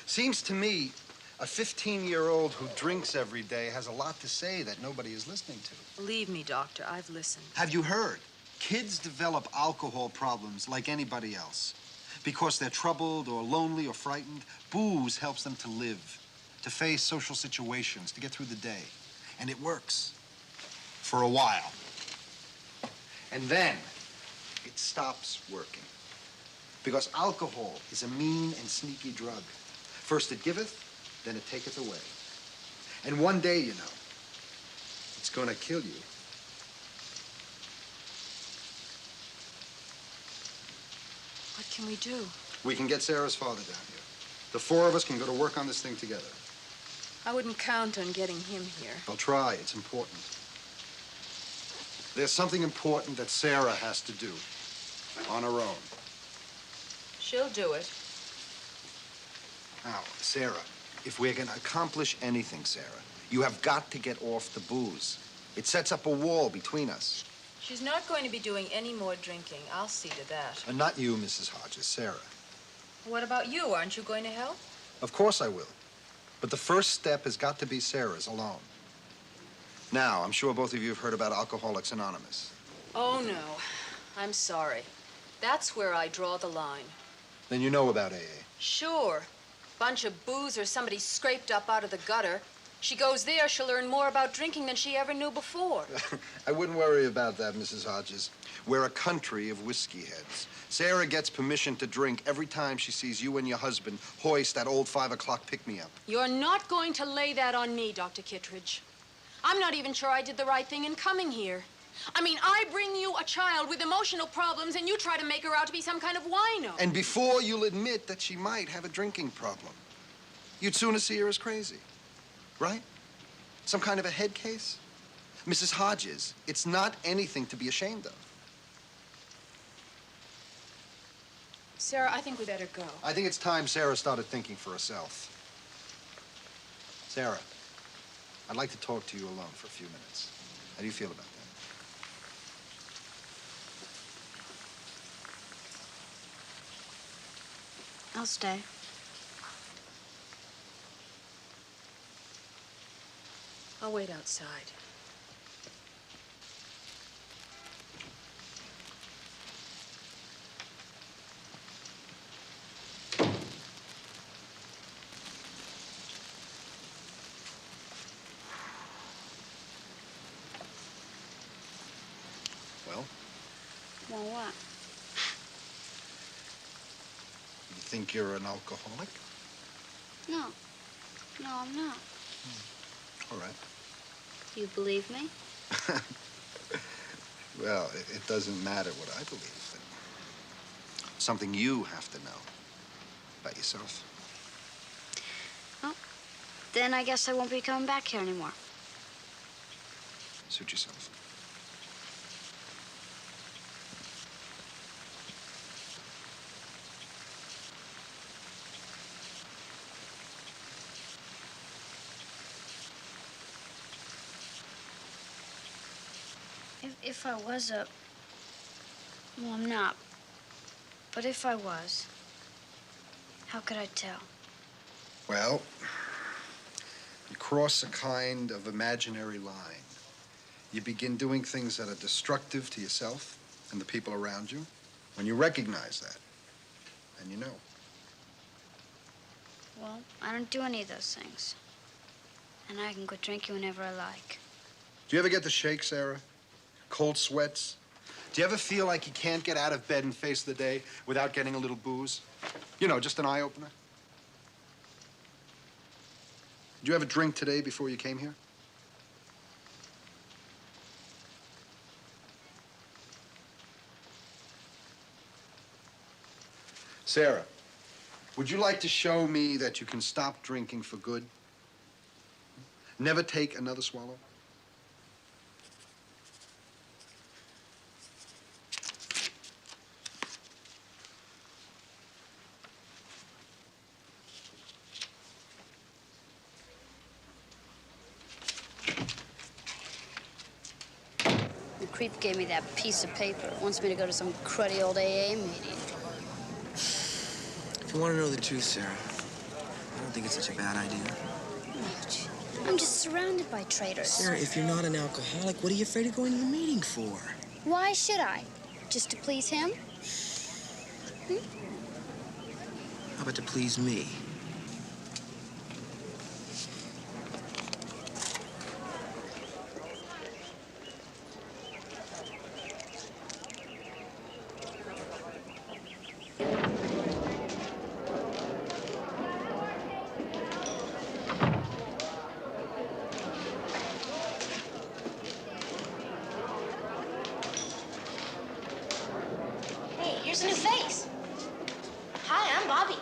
Seems to me a 15-year-old who drinks every day has a lot to say that nobody is listening to. Believe me, Doctor, I've listened. Have you heard? Kids develop alcohol problems like anybody else. Because they're troubled or lonely or frightened, booze helps them to live, to face social situations, to get through the day. And it works. For a while. And then it stops working. Because alcohol is a mean and sneaky drug. First it giveth, then it taketh away. And one day, you know, it's gonna kill you. What can we do? We can get Sarah's father down here. The four of us can go to work on this thing together. I wouldn't count on getting him here. I'll try. It's important. There's something important that Sarah has to do on her own. She'll do it. Now, Sarah, if we're going to accomplish anything, Sarah, you have got to get off the booze. It sets up a wall between us. She's not going to be doing any more drinking. I'll see to that. And not you, Mrs. Hodges, Sarah. What about you? Aren't you going to help? Of course I will. But the first step has got to be Sarah's alone. Now, I'm sure both of you have heard about Alcoholics Anonymous. Oh, no. I'm sorry. That's where I draw the line. Then you know about AA. Sure. Bunch of booze or somebody scraped up out of the gutter. She goes there, she'll learn more about drinking than she ever knew before. I wouldn't worry about that, Mrs. Hodges. We're a country of whiskey heads. Sarah gets permission to drink every time she sees you and your husband hoist that old 5 o'clock pick-me-up. You're not going to lay that on me, Dr. Kittredge. I'm not even sure I did the right thing in coming here. I mean, I bring you a child with emotional problems and you try to make her out to be some kind of wino. And before you'll admit that she might have a drinking problem, you'd sooner see her as crazy, right? Some kind of a head case? Mrs. Hodges, it's not anything to be ashamed of. Sarah, I think we better go. I think it's time Sarah started thinking for herself. Sarah, I'd like to talk to you alone for a few minutes. How do you feel about that? I'll stay. I'll wait outside. Well? Well, what? think you're an alcoholic? No. No, I'm not. All right. Do you believe me? Well, it doesn't matter what I believe. Something you have to know about yourself. Well, then I guess I won't be coming back here anymore. Suit yourself. If I was a... Well, I'm not. But if I was, how could I tell? Well, you cross a kind of imaginary line. You begin doing things that are destructive to yourself and the people around you. When you recognize that, then you know. Well, I don't do any of those things. And I can quit drinking whenever I like. Do you ever get the shakes, Sarah? Cold sweats? Do you ever feel like you can't get out of bed and face the day without getting a little booze? You know, just an eye-opener. Did you have a drink today before you came here? Sarah, would you like to show me that you can stop drinking for good? Never take another swallow? The creep gave me that piece of paper. Wants me to go to some cruddy old AA meeting. If you want to know the truth, Sarah, I don't think it's such a bad idea. I'm just surrounded by traitors. Sarah, if you're not an alcoholic, what are you afraid of going to the meeting for? Why should I? Just to please him? How about to please me? Hey, here's a new face. Hi, I'm Bobby.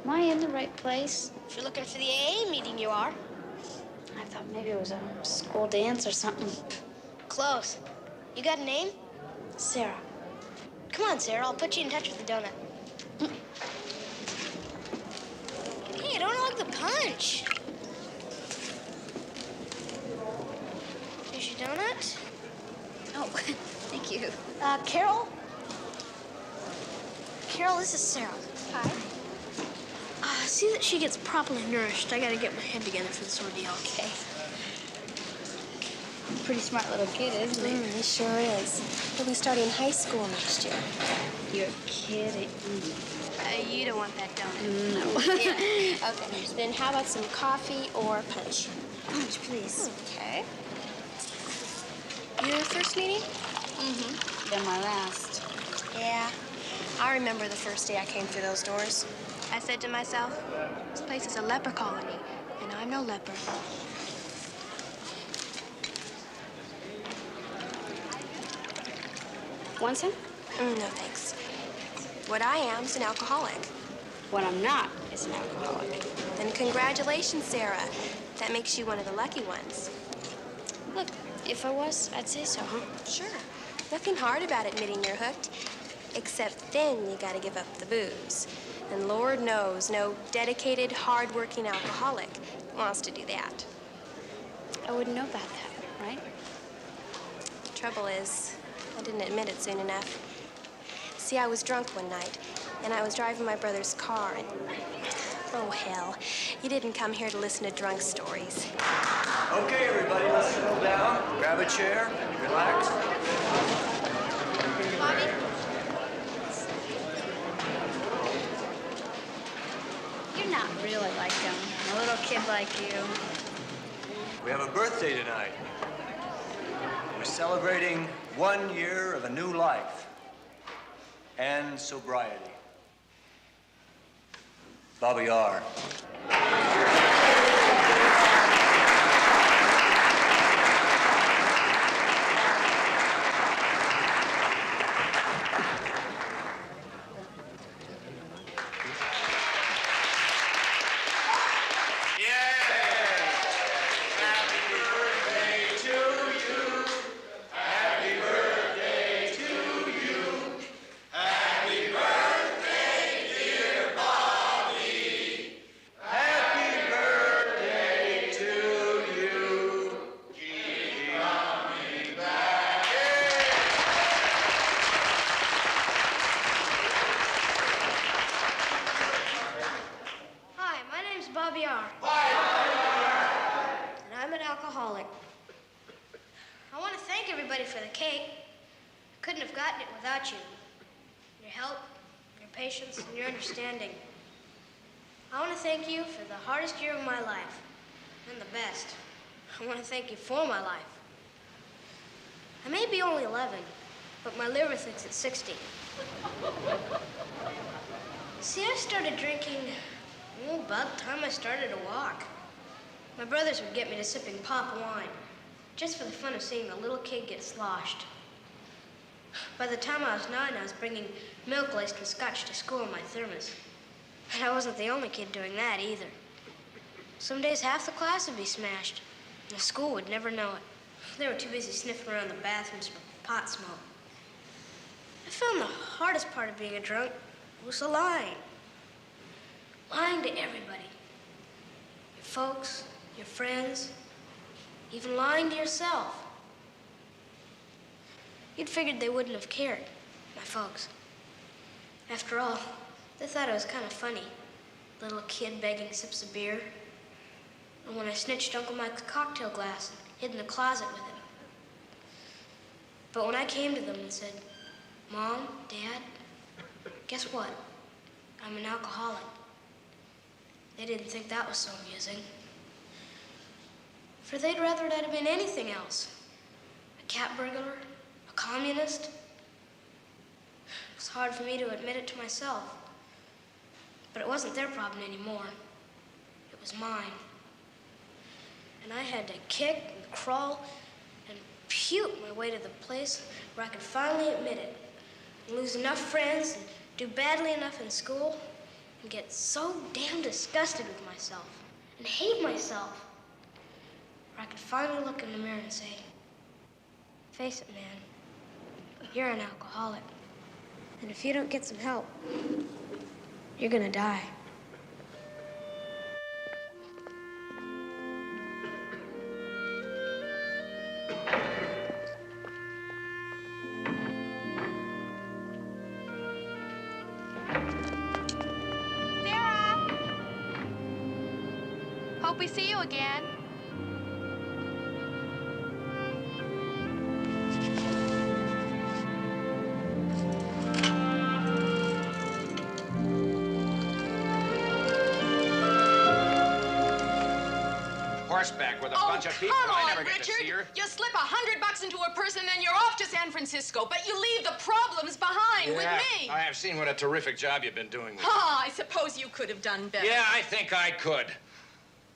Am I in the right place? If you're looking for the AA meeting, you are. I thought maybe it was a school dance or something. Close. You got a name? Sarah. Come on, Sarah. I'll put you in touch with the donut. Hey, don't hog the punch. Here's your donut. Oh, thank you. Carol? Carol, this is Sarah. Hi. See that she gets properly nourished. I gotta get my head together for this ordeal. Okay. Pretty smart little kid, isn't he? He sure is. He'll be starting high school next year. You're kidding. You don't want that donut. No. Yeah. Okay. Then how about some coffee or punch? Punch, please. Okay. Your first meeting? Mm-hmm. Then my last. Yeah. I remember the first day I came through those doors. I said to myself, this place is a leper colony, and I'm no leper. Want some? No, thanks. What I am is an alcoholic. What I'm not is an alcoholic. Then congratulations, Sarah. That makes you one of the lucky ones. Look, if I was, I'd say so, huh? Sure. Nothing hard about admitting you're hooked. Except then you gotta give up the booze. And Lord knows no dedicated, hard-working alcoholic wants to do that. I wouldn't know about that, right? The trouble is, I didn't admit it soon enough. See, I was drunk one night, and I was driving my brother's car, and... Oh, hell. You didn't come here to listen to drunk stories. Okay, everybody, let's settle down. Grab a chair, relax. Bobby? You're not really like them. A little kid like you. We have a birthday tonight. We're celebrating 1 year of a new life and sobriety. Bobby R. Hi, my name's Bobby R. And I'm an alcoholic. I want to thank everybody for the cake. I couldn't have gotten it without you. Your help, your patience, and your understanding. I want to thank you for the hardest year of my life, and the best. I want to thank you for my life. I may be only 11, but my liver thinks it's 60. See, I started drinking about the time I started to walk. My brothers would get me to sipping pop wine, just for the fun of seeing a little kid get sloshed. By the time I was 9, I was bringing milk laced with scotch to school in my thermos. And I wasn't the only kid doing that either. Some days half the class would be smashed, and the school would never know it. They were too busy sniffing around the bathrooms for pot smoke. I found the hardest part of being a drunk was the lying. Lying to everybody. Your folks, your friends, even lying to yourself. You'd figured they wouldn't have cared, my folks. After all, they thought it was kind of funny. Little kid begging sips of beer. And when I snitched Uncle Mike's cocktail glass and hid in the closet with him. But when I came to them and said, Mom, Dad, guess what? I'm an alcoholic. They didn't think that was so amusing. For they'd rather it had been anything else. A cat burglar, a communist. It was hard for me to admit it to myself. But it wasn't their problem anymore. It was mine. And I had to kick and crawl and puke my way to the place where I could finally admit it. And lose enough friends and do badly enough in school and get so damn disgusted with myself and hate myself where I could finally look in the mirror and say, face it, man, you're an alcoholic. And if you don't get some help, you're gonna die. Hope we see you again. Horseback with a bunch of people. Come I on, never get to see her. Richard. You slip $100 into a purse and then you're off to San Francisco, but you leave the problems behind with me. I have seen what a terrific job you've been doing with I suppose you could have done better. Yeah, I think I could.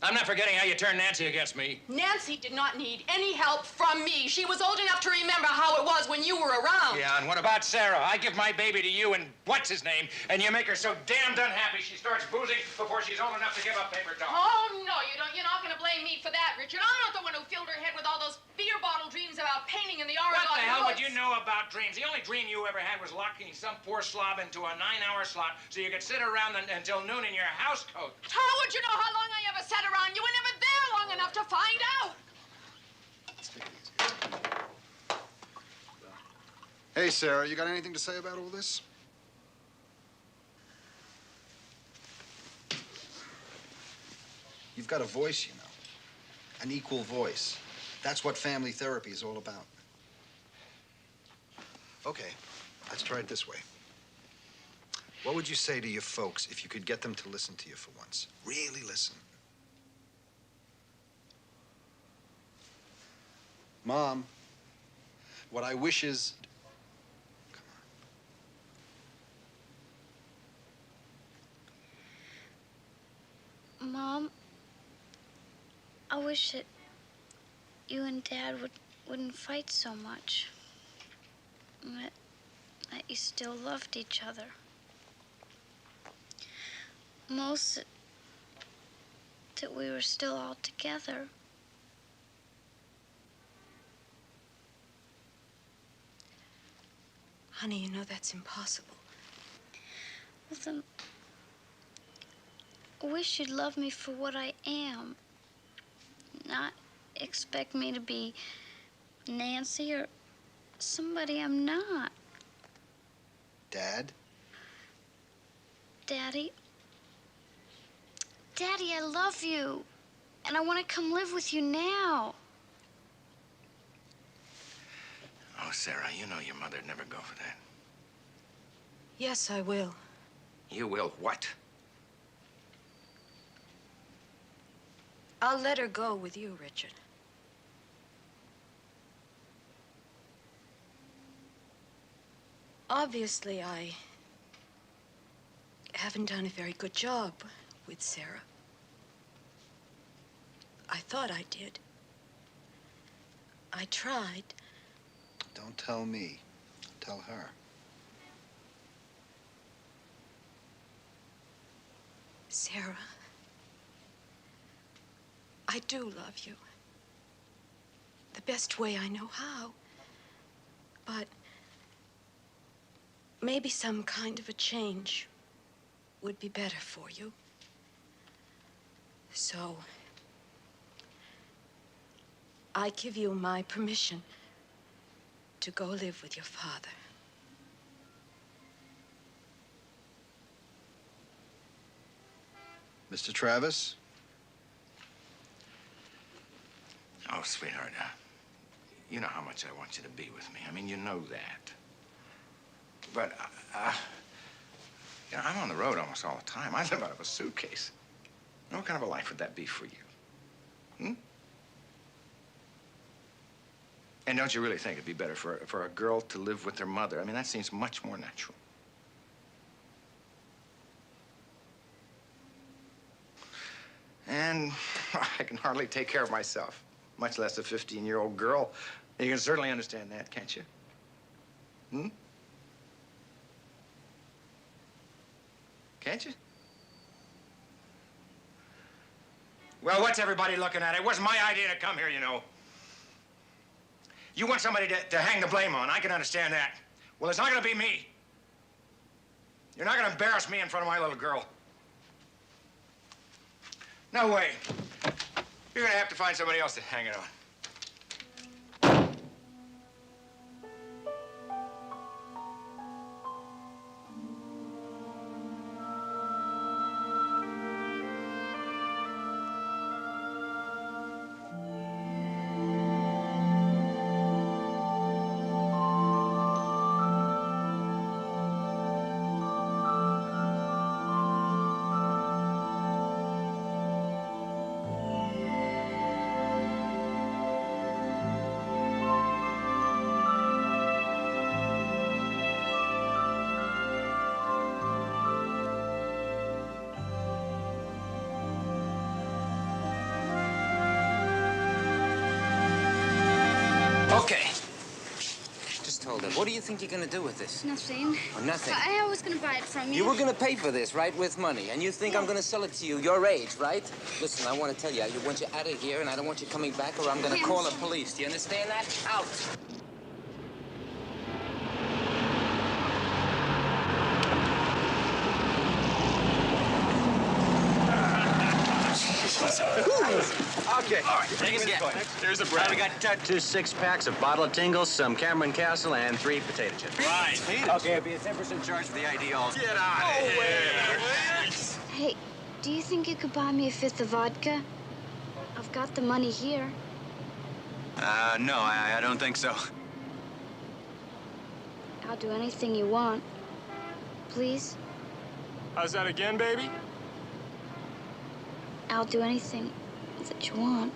I'm not forgetting how you turned Nancy against me. Nancy did not need any help from me. She was old enough to remember how it was when you were around. Yeah, and what about Sarah? I give my baby to you and what's his name, and you make her so damned unhappy she starts boozing before she's old enough to give up paper dolls. Oh, no, you don't. You're not going to blame me for that, Richard. I'm not the one who filled her head with all those beer bottle dreams about painting in the Oregon What the hell would woods. you know about dreams? The only dream you ever had was locking some poor slob into a 9-hour slot so you could sit around until noon in your house coat. How would you know how long I ever sat around? You were never there long enough to find out. Hey, Sarah, you got anything to say about all this? You've got a voice, you know. An equal voice. That's what family therapy is all about. Okay, let's try it this way. What would you say to your folks if you could get them to listen to you for once? Really listen. Mom, what I wish is... I wish that you and Dad wouldn't fight so much. And that you still loved each other. Most that we were still all together. Honey, you know that's impossible. Well, then, I wish you'd love me for what I am. Not expect me to be Nancy or somebody I'm not. Dad? Daddy? Daddy, I love you. And I want to come live with you now. Oh, Sarah, you know your mother'd never go for that. Yes, I will. You will what? I'll let her go with you, Richard. Obviously, I haven't done a very good job with Sarah. I thought I did. I tried. Don't tell me. Tell her. Sarah, I do love you. The best way I know how. But maybe some kind of a change would be better for you. So, I give you my permission to go live with your father. Mr. Travis? Oh, sweetheart, you know how much I want you to be with me. I mean, you know that. But, you know, I'm on the road almost all the time. I live out of a suitcase. What kind of a life would that be for you? Hmm? And don't you really think it'd be better for a girl to live with her mother? I mean, that seems much more natural. And I can hardly take care of myself, much less a 15-year-old girl. You can certainly understand that, can't you? Hmm? Can't you? Well, what's everybody looking at? It wasn't my idea to come here, you know. You want somebody to hang the blame on. I can understand that. Well, it's not going to be me. You're not going to embarrass me in front of my little girl. No way. You're going to have to find somebody else to hang it on. Okay. Just hold it. What do you think you're gonna do with this? Nothing. Oh, nothing. I was gonna buy it from you. You were gonna pay for this, right, with money. And you think I'm gonna sell it to you your age, right? Listen, I want to tell you, I want you out of here, and I don't want you coming back, or I'm gonna call the police. Do you understand that? Out. Okay. All right, take it again. Here's the bread. We got 2 6-packs, a bottle of Tingles, some Cameron Castle, and 3 potato chips. Right. Okay, it'll be a 10% charge for the ID also. Get out of here. Hey, do you think you could buy me a 5th of vodka? I've got the money here. No, I don't think so. I'll do anything you want. Please? How's that again, baby? I'll do anything that you want.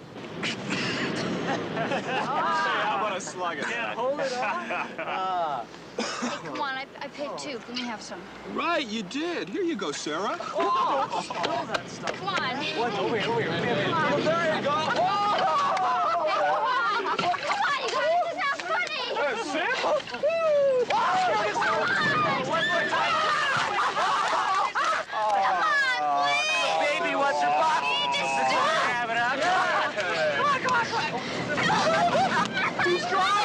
How about a slug of that? Hold it up. Hey, come on, I paid $2. Can we have some? Right, you did. Here you go, Sarah. Oh, spill that stuff. Come on. What? Over here. Well, there you go. Come on, you guys, this is not funny. Baby, what's your problem? Have it out. Come on. Too strong.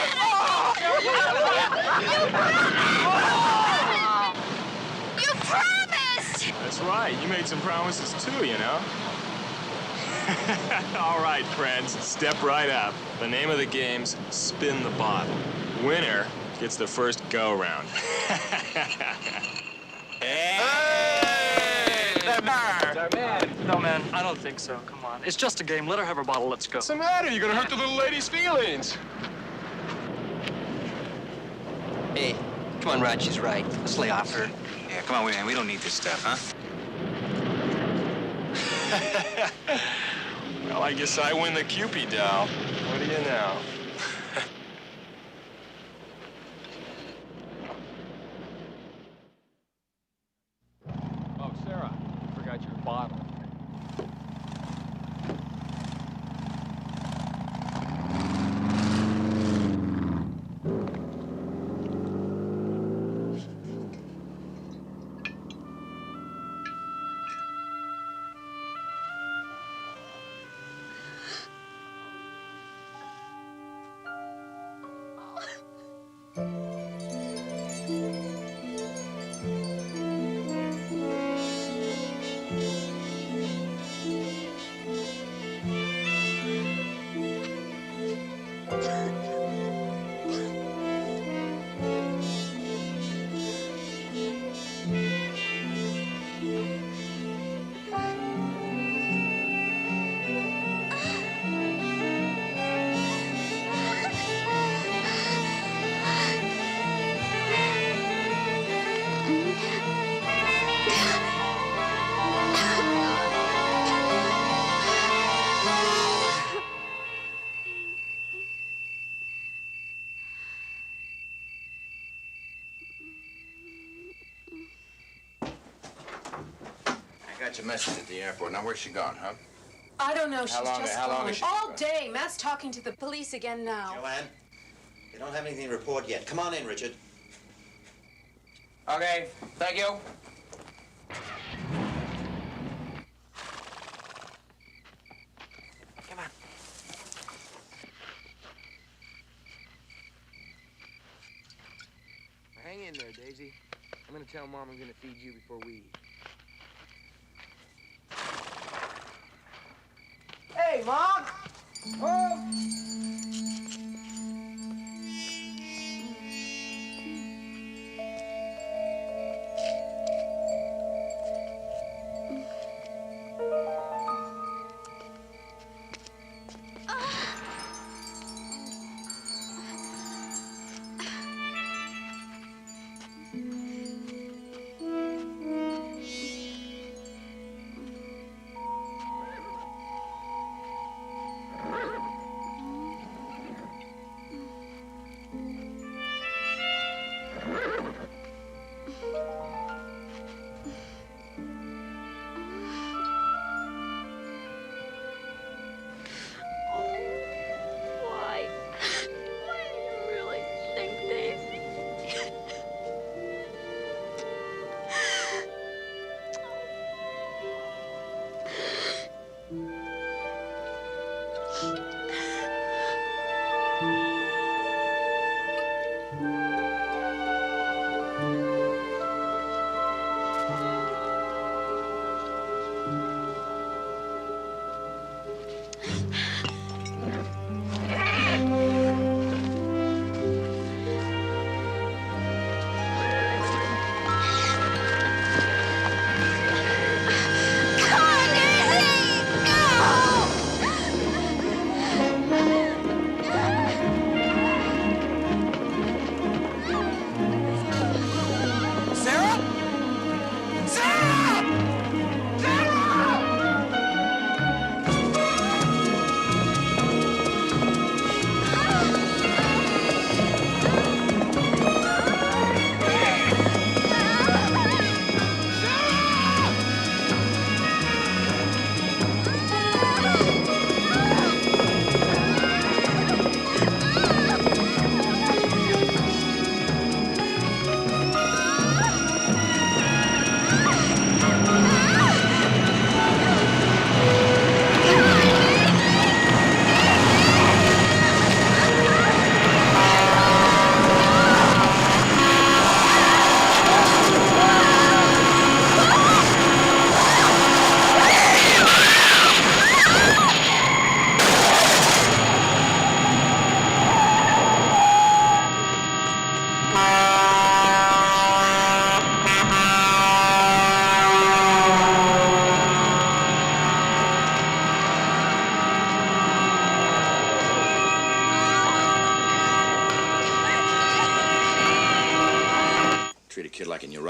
You promised! That's right. You made some promises too, you know. All right, friends, step right up. The name of the game's Spin the Bottle. Winner gets the first go-round. No, man, I don't think so. Come on. It's just a game. Let her have her bottle. Let's go. What's the matter? You're gonna hurt the little lady's feelings. Hey, come on, Rod, she's right. Let's lay off her. Yeah, come on, man. We don't need this stuff, huh? Well, I guess I win the Cupid doll. What do you know? Oh, Sarah, you forgot your bottle. I got your message at the airport. Now, where's she gone, huh? I don't know. She's How long just has gone. she All been? day. Matt's talking to the police again now. Joanne, they don't have anything to report yet. Come on in, Richard. Okay, thank you. Come on. Hang in there, Daisy. I'm gonna tell Mom I'm gonna feed you before we eat. Hey, Mom! Mom!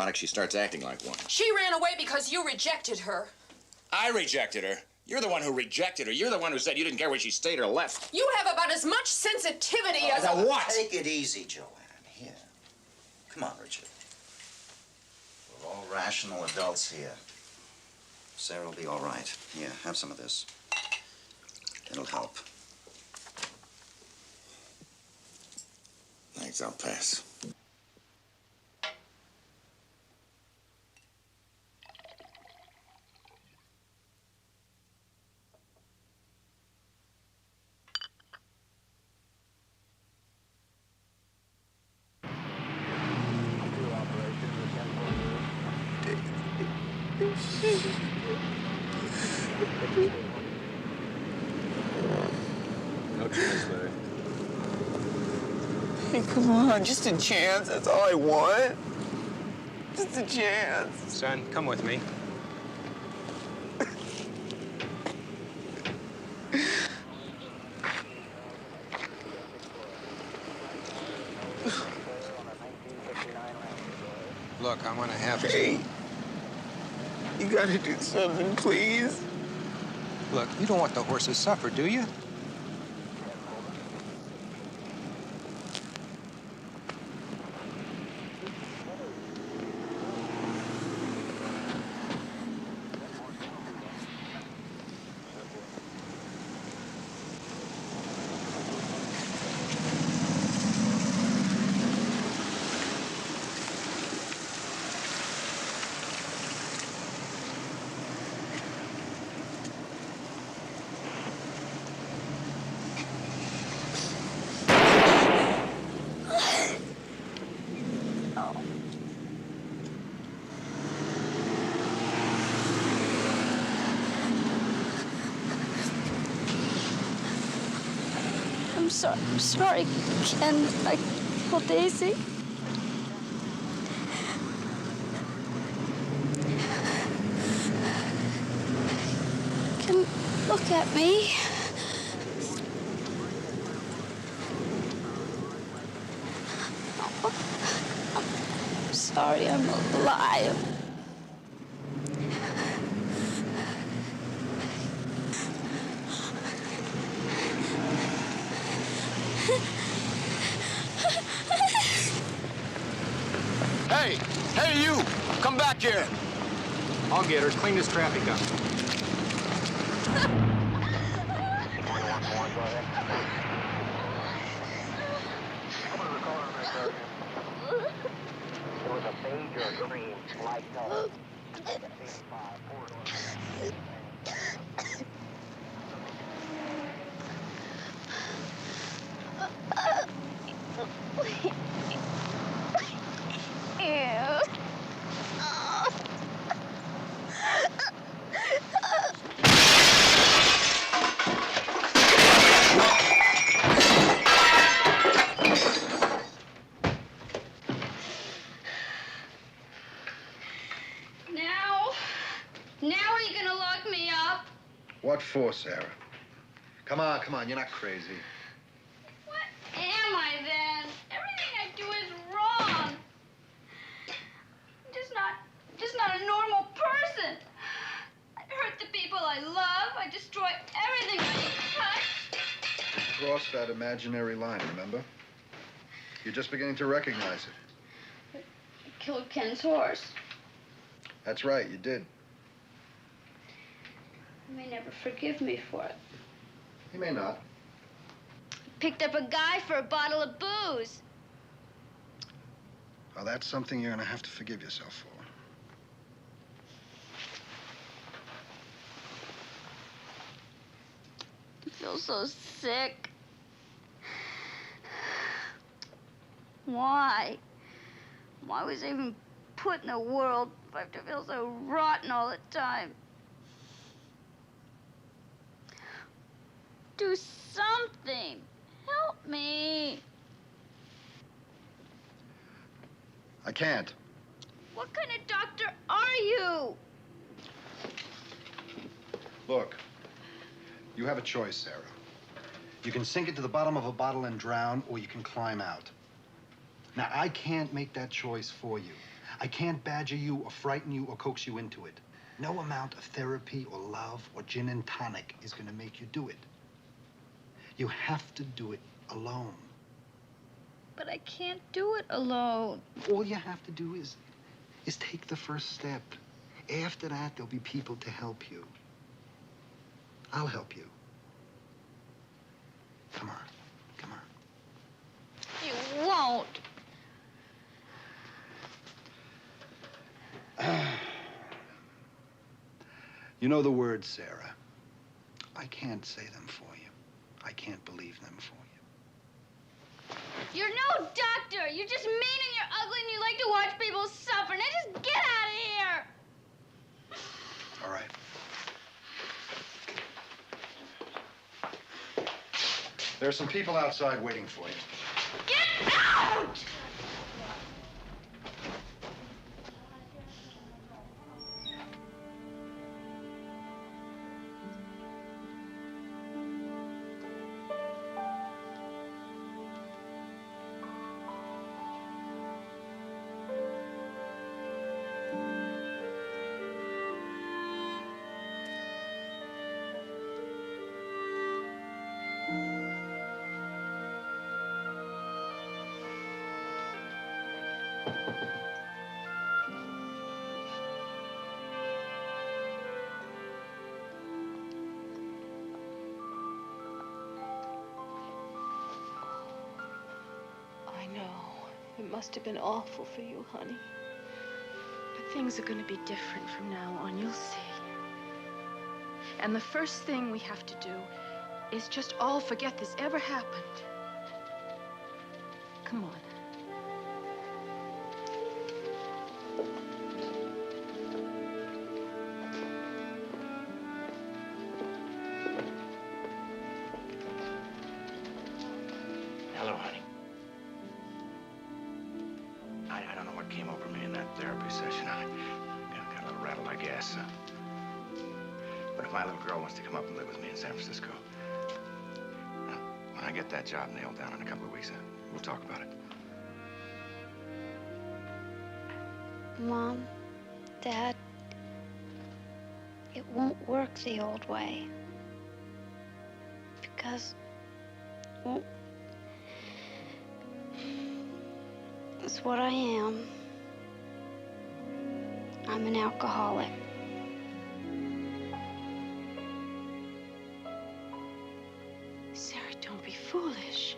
neurotic, she starts acting like one. She ran away because you rejected her. I rejected her. You're the one who rejected her. You're the one who said you didn't care where she stayed or left. You have about as much sensitivity as a what? Take it easy, Joanne. Here. Come on, Richard. We're all rational adults here. Sarah will be all right. Here, have some of this. It'll help. Thanks, I'll pass. No chance, Larry. Hey, come on, just a chance. That's all I want. Just a chance. Son, come with me. Look, I'm gonna have to. Hey, you gotta do something, please. Look, you don't want the horse to suffer, do you? I'm sorry, Ken. I killed Daisy. Ken, look at me. I'm sorry, I'm alive. Hey! Hey, you! Come back here! I'll get her. Clean this traffic up. Now are you gonna lock me up? What for, Sarah? Come on, you're not crazy. What am I then? Everything I do is wrong. I'm just not a normal person. I hurt the people I love. I destroy everything I touch. You crossed that imaginary line, remember? You're just beginning to recognize it. I killed Ken's horse. That's right, you did. You may never forgive me for it. He may not. Picked up a guy for a bottle of booze. Well, that's something you're gonna have to forgive yourself for. I feel so sick. Why? Why was I even put in the world if I have to feel so rotten all the time? Do something. Help me. I can't. What kind of doctor are you? Look, you have a choice, Sarah. You can sink it to the bottom of a bottle and drown, or you can climb out. Now, I can't make that choice for you. I can't badger you or frighten you or coax you into it. No amount of therapy or love or gin and tonic is going to make you do it. You have to do it alone. But I can't do it alone. All you have to do is take the first step. After that, there'll be people to help you. I'll help you. Come on. Come on. You won't. You know the words, Sarah. I can't say them for you. I can't believe them for you. You're no doctor. You're just mean and you're ugly and you like to watch people suffer. Now just get out of here. All right. There are some people outside waiting for you. Get out! I know. It must have been awful for you, honey. But things are going to be different from now on. You'll see. And the first thing we have to do is just all forget this ever happened. Come on. Hello, honey. I don't know what came over me in that therapy session. I got a little rattled, I guess. But if my little girl wants to come up and live with me in San Francisco, when I get that job nailed down in a couple of weeks, we'll talk about it. Mom, Dad, it won't work the old way. Because, well, it's what I am. I'm an alcoholic. Sarah, don't be foolish.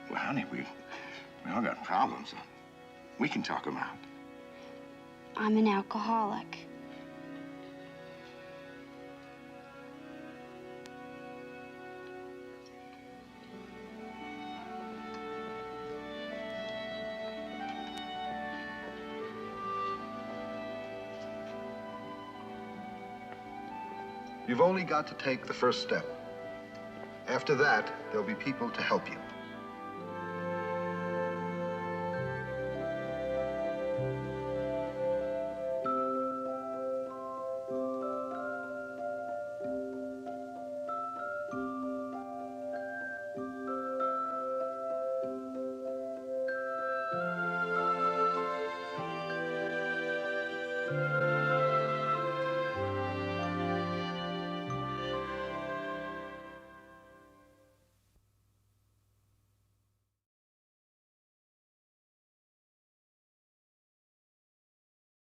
Well, honey, we all got problems. We can talk them out. I'm an alcoholic. You've only got to take the first step. After that, there'll be people to help you.